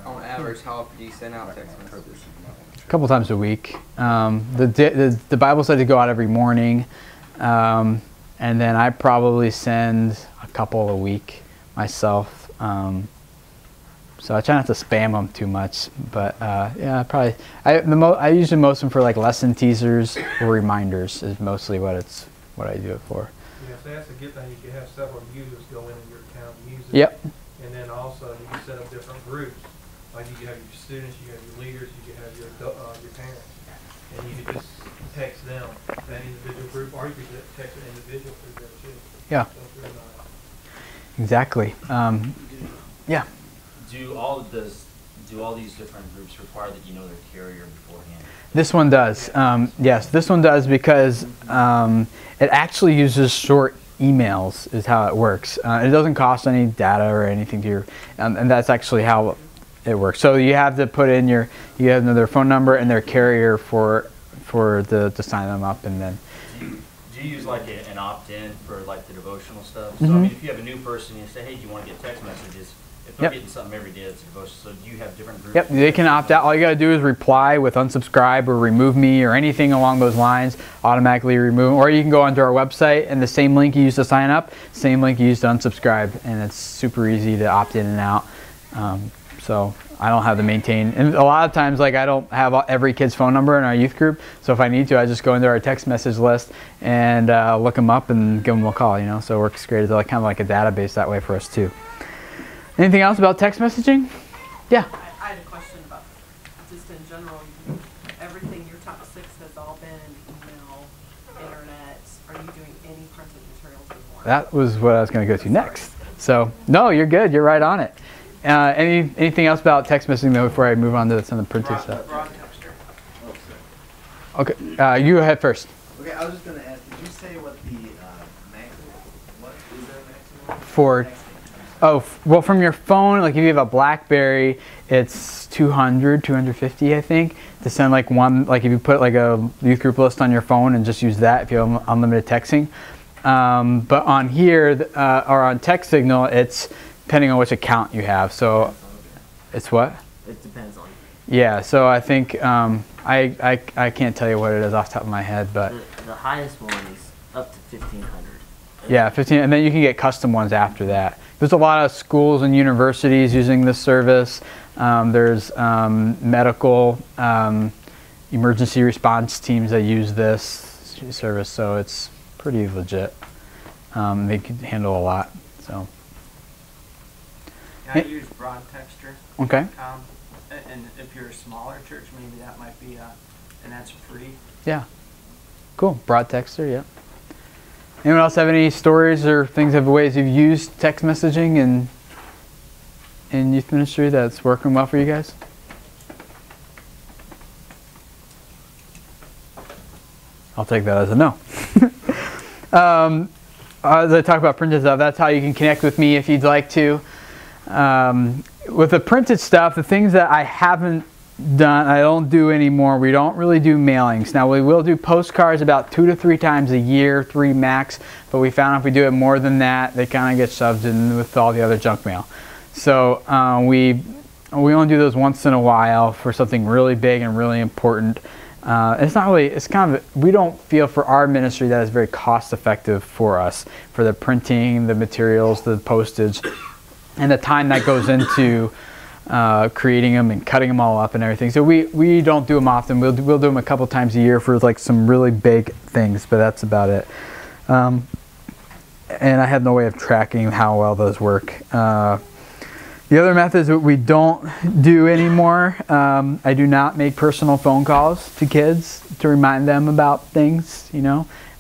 on average, how often do you send out text messages? couple times a week. The Bible study go out every morning, and then I probably send a couple a week myself. So I try not to spam them too much, but yeah, probably I usually most them for like lesson teasers or reminders is mostly what I do it for. Yeah, so that's a good thing. You can have several users go into your account and use it. Yep. And then also you can set up different groups. Like you can have your students, you have your leaders, you can have your parents, and you can just text them that individual group, or you can text an individual through there too. Yeah. So it's really nice. Exactly. Yeah. Do all these different groups require that you know their carrier beforehand? This one does. Yes, this one does because it actually uses short emails is how it works. It doesn't cost any data or anything to your, and that's actually how it works. So you have to put in you have their phone number and their carrier to sign them up, and then. Do you use like an opt-in for like the devotional stuff? So I mean, if you have a new person, you say, hey, do you want to get text messages? If they're getting something every day that's devotional, so do you have different groups? Yep, they can opt out. All you got to do is reply with unsubscribe or remove me or anything along those lines, automatically remove. Or you can go onto our website and the same link you used to sign up, same link you used to unsubscribe, and it's super easy to opt in and out. So I don't have to maintain, and a lot of times like I don't have every kid's phone number in our youth group, so if I need to, I just go into our text message list and look them up and give them a call, so it works great. It's like, kind of like a database that way for us too. Anything else about text messaging? Yeah. I had a question about just in general, everything your top 6 has all been email, internet. Are you doing any printed materials anymore? That was what I was going to go to next. So no, you're good. You're right on it. Anything else about text messaging though before I move on to some of the printed stuff? Okay, you go ahead first. Okay, I was just going to ask, did you say what the maximum, what is there a maximum? For, well, from your phone, like if you have a BlackBerry, it's 200, 250, I think, to send like one, like if you put like a youth group list on your phone and just use that if you have unlimited texting. But on here, or on Text Signal, it's depending on which account you have. So it's what? It depends on. Yeah, so I think, I can't tell you what it is off the top of my head, but. The highest one is up to 1,500. Yeah, 15, and then you can get custom ones after that. There's a lot of schools and universities using this service. There's medical emergency response teams that use this service, so it's pretty legit. They can handle a lot. So. I use broadtexter.com. Okay. And if you're a smaller church, maybe that might be and that's free. Yeah. Cool. Broadtexter, yeah. Anyone else have any stories or things of ways you've used text messaging in youth ministry that's working well for you guys? I'll take that as a no. As I talk about printed stuff, that's how you can connect with me if you'd like to. With the printed stuff, the things that I haven't done, I don't do anymore. We don't really do mailings. Now we will do postcards about 2 to 3 times a year, 3 max, but we found if we do it more than that, they kind of get shoved in with all the other junk mail. So we only do those once in a while for something really big and really important. It's not really, it's kind of, we don't feel for our ministry that is very cost effective for us, for the printing, the materials, the postage, and the time that goes into creating them and cutting them all up and everything. So we don't do them often. We'll do them a couple times a year for like some really big things, but that's about it. And I have no way of tracking how well those work. The other methods that we don't do anymore, I do not make personal phone calls to kids to remind them about things,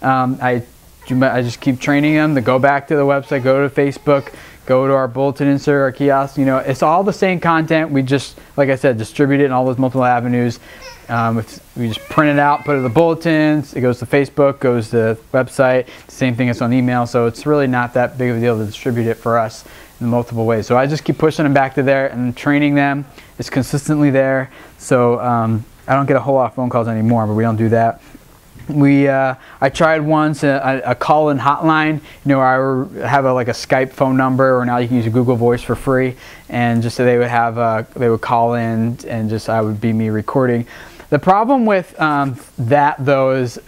I just keep training them to go back to the website, go to Facebook, go to our bulletin insert, our kiosk, it's all the same content. We just, like I said, distribute it in all those multiple avenues. We just print it out, put it in the bulletins, it goes to Facebook, goes to the website, same thing as on email, so it's really not that big of a deal to distribute it for us in multiple ways. So I just keep pushing them back to there and training them. It's consistently there, so I don't get a whole lot of phone calls anymore, but we don't do that. I tried once a call-in hotline, I have like a Skype phone number, or now you can use Google Voice for free, and just so they would call in and just I would be me recording. The problem with that though is, is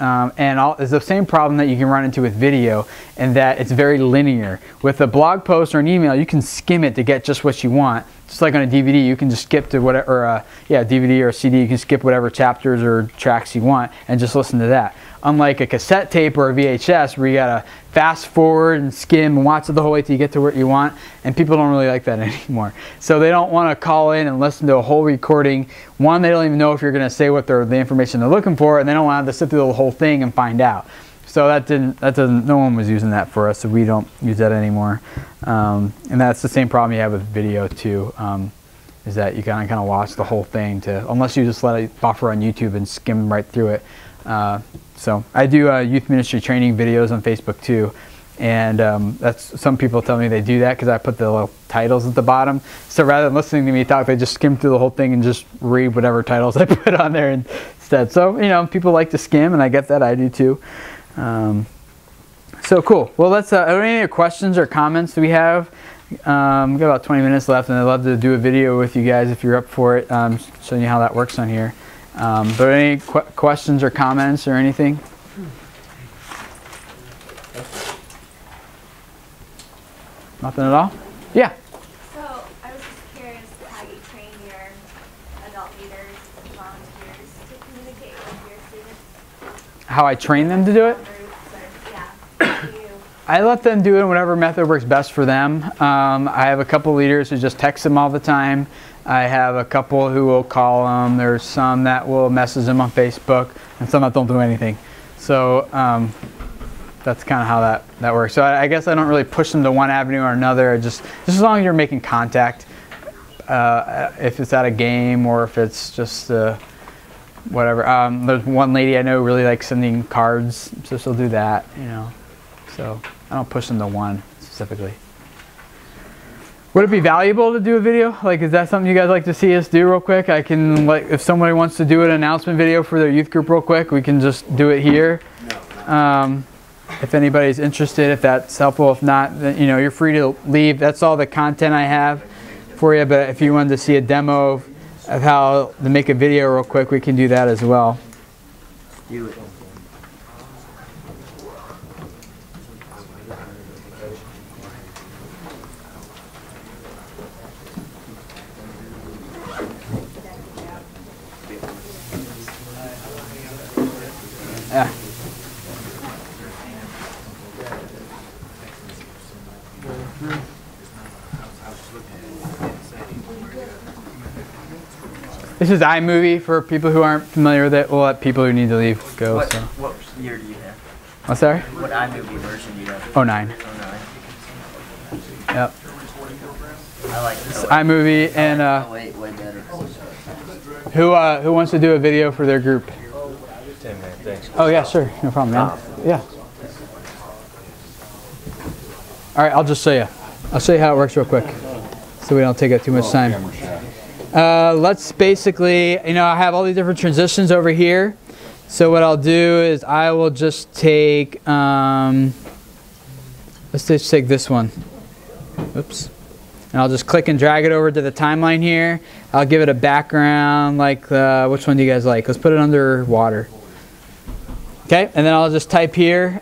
the same problem that you can run into with video, in that it's very linear. With a blog post or an email, you can skim it to get just what you want. Just like on a DVD, you can just skip to whatever, or DVD or a CD, you can skip whatever chapters or tracks you want and just listen to that. Unlike a cassette tape or a VHS, where you gotta fast forward and skim and watch it the whole way till you get to what you want, and people don't really like that anymore. So they don't want to call in and listen to a whole recording. One, they don't even know if you're gonna say what the information they're looking for, and they don't want to sit through the whole thing and find out. So no one was using that for us, so we don't use that anymore. And that's the same problem you have with video too, is that you gotta kind of watch the whole thing unless you just let it buffer on YouTube and skim right through it. So I do youth ministry training videos on Facebook too, and some people tell me they do that because I put the little titles at the bottom. So rather than listening to me talk, they just skim through the whole thing and just read whatever titles I put on there instead. So people like to skim, and I get that. I do too. So cool. Well, are there any questions or comments that we have? We've got about 20 minutes left, and I'd love to do a video with you guys if you're up for it, showing you how that works on here. But any questions or comments or anything? Nothing at all? Yeah. So I was just curious how you train your adult leaders, volunteers to communicate with your students. How I train them to do it? I let them do it in whatever method works best for them. I have a couple leaders who just text them all the time. I have a couple who will call them. There's some that will message them on Facebook, and some that don't do anything. So that's kind of how that works. So I guess I don't really push them to one avenue or another. Just as long as you're making contact, if it's at a game or if it's just whatever. There's one lady I know really likes sending cards, so she'll do that. So I don't push them to one specifically. Would it be valuable to do a video? Is that something you guys like to see us do real quick? I can, if somebody wants to do an announcement video for their youth group real quick, we can just do it here. If anybody's interested, if that's helpful. If not, then, you're free to leave. That's all the content I have for you. But if you wanted to see a demo of how to make a video real quick, we can do that as well. Do it. Yeah. This is iMovie for people who aren't familiar with it. We'll let people who need to leave go. What year do you have? What's that? What iMovie version do you have? 09. 09. Yep. I like this. iMovie and way better. who wants to do a video for their group? Thanks. Oh yeah, sure, no problem, man. Yeah. All right, I'll just show you. I'll show you how it works real quick, so we don't take up too much time. Let's basically, I have all these different transitions over here. So what I'll do is I will just take, let's just take this one. Oops. And I'll just click and drag it over to the timeline here. I'll give it a background, like, which one do you guys like? Let's put it under water. Okay, and then I'll just type here,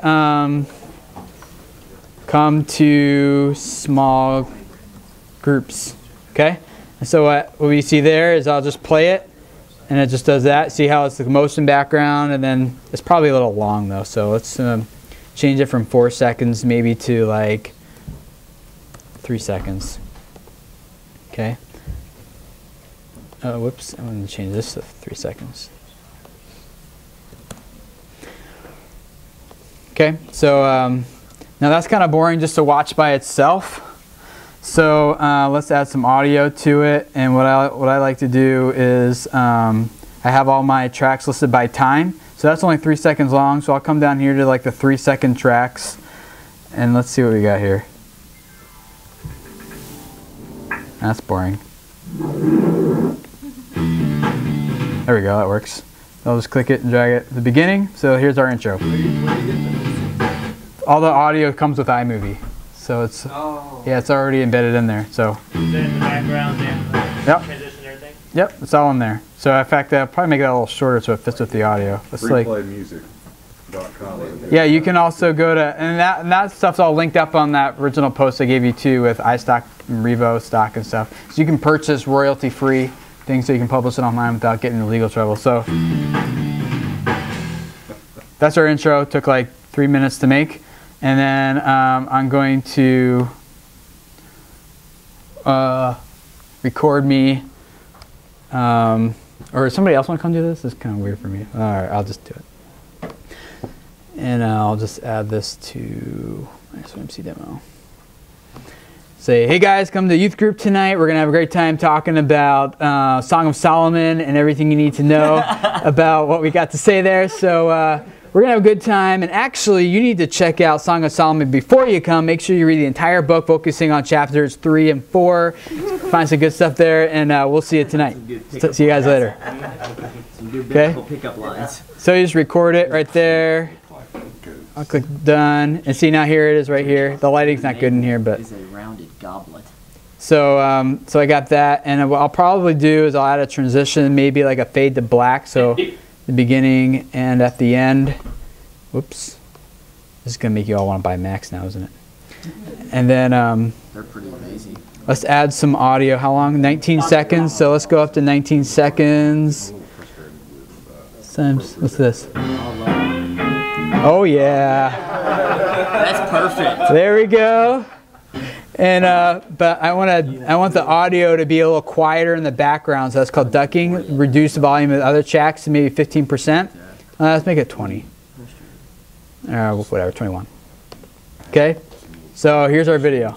come to small groups, okay? And so what we see there is I'll just play it, and it just does that. See how it's the motion background, and then it's probably a little long though, so let's change it from 4 seconds maybe to like 3 seconds, okay? Whoops, I'm going to change this to 3 seconds. Okay, so now that's kind of boring just to watch by itself. So let's add some audio to it. And what I like to do is I have all my tracks listed by time. So that's only 3 seconds long. So I'll come down here to like the 3 second tracks, and let's see what we got here. That's boring. There we go, that works. I'll just click it and drag it to the beginning. So here's our intro. All the audio comes with iMovie, so it's yeah, it's already embedded in there. So is it in the background and yep. Transition and everything? Yep, it's all in there. So in fact, I'll probably make that a little shorter so it fits with the audio. It's like, FreePlayMusic.com. yeah, you can also go to, and that stuff's all linked up on that original post I gave you too, with iStock and Revo stock and stuff. So you can purchase royalty-free things so you can publish it online without getting into legal trouble. So that's our intro. It took like 3 minutes to make. And then I'm going to record me, or somebody else want to come do this? This is kind of weird for me. All right, I'll just do it. And I'll just add this to my SWMC demo. Say, hey guys, come to youth group tonight. We're going to have a great time talking about Song of Solomon and everything you need to know about what we got to say there. So we're going to have a good time. And actually, you need to check out Song of Solomon before you come. Make sure you read the entire book, focusing on chapters 3 and 4. Find some good stuff there, and we'll see you tonight. See you guys later. Okay? Pickup lines. So you just record it right there. I'll click done. And see, now here it is right here. The lighting's not good in here, but... Is a rounded goblet. So, so I got that. And what I'll probably do is I'll add a transition, maybe like a fade to black. So... the beginning and at the end. Whoops. This is going to make you all want to buy Macs now, isn't it? And then they're pretty amazing. Let's add some audio. How long? 19 seconds. So let's go up to 19 seconds. What's this? Oh yeah. That's perfect. There we go. And but I want the audio to be a little quieter in the background, so that's called ducking. Reduce the volume of the other tracks to maybe 15%. Let's make it 20. Whatever, 21. Okay. So here's our video.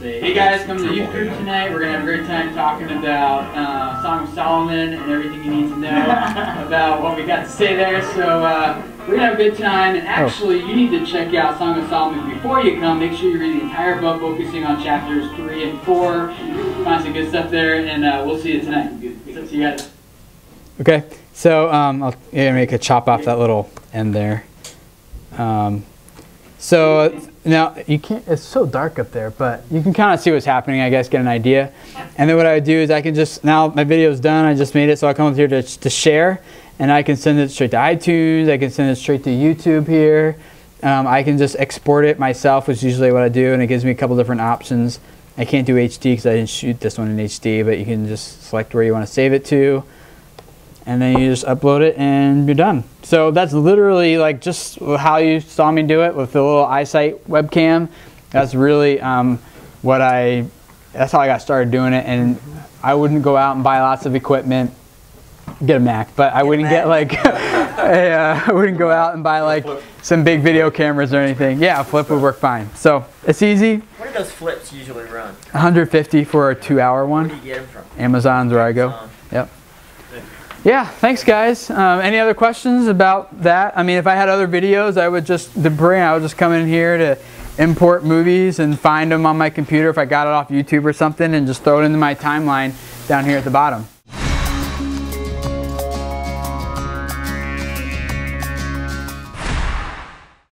Hey guys, come to the youth group tonight. We're gonna have a great time talking about Song of Solomon and everything you need to know about what we got to say there. So we're gonna have a good time. And actually, you need to check out Song of Solomon before you come. Make sure you read the entire book, focusing on chapters 3 and 4. Find some good stuff there, and we'll see you tonight. So, see you guys. Okay. So I'll make a chop off that little end there. So now you can't, it's so dark up there, but you can kind of see what's happening, I guess, get an idea. And then what I would do is I can just, now my video's done, I just made it, so I'll come up here to share, and I can send it straight to iTunes, I can send it straight to YouTube here. I can just export it myself, which is usually what I do, and it gives me a couple different options. I can't do HD because I didn't shoot this one in HD, but you can just select where you want to save it to. And then you just upload it and you're done. So that's literally like just how you saw me do it with the little iSight webcam. That's really that's how I got started doing it. And I wouldn't go out and buy lots of equipment, get a Mac, but I wouldn't get like, I wouldn't go out and buy like some big video cameras or anything. Yeah, a flip would work fine. So it's easy. Where do those flips usually run? 150 for a 2-hour one. Where do you get them from? Amazon's where I go. Yep. Yeah, thanks guys. Any other questions about that? I mean, if I had other videos, I would just come in here to import movies and find them on my computer if I got it off YouTube or something, and just throw it into my timeline down here at the bottom.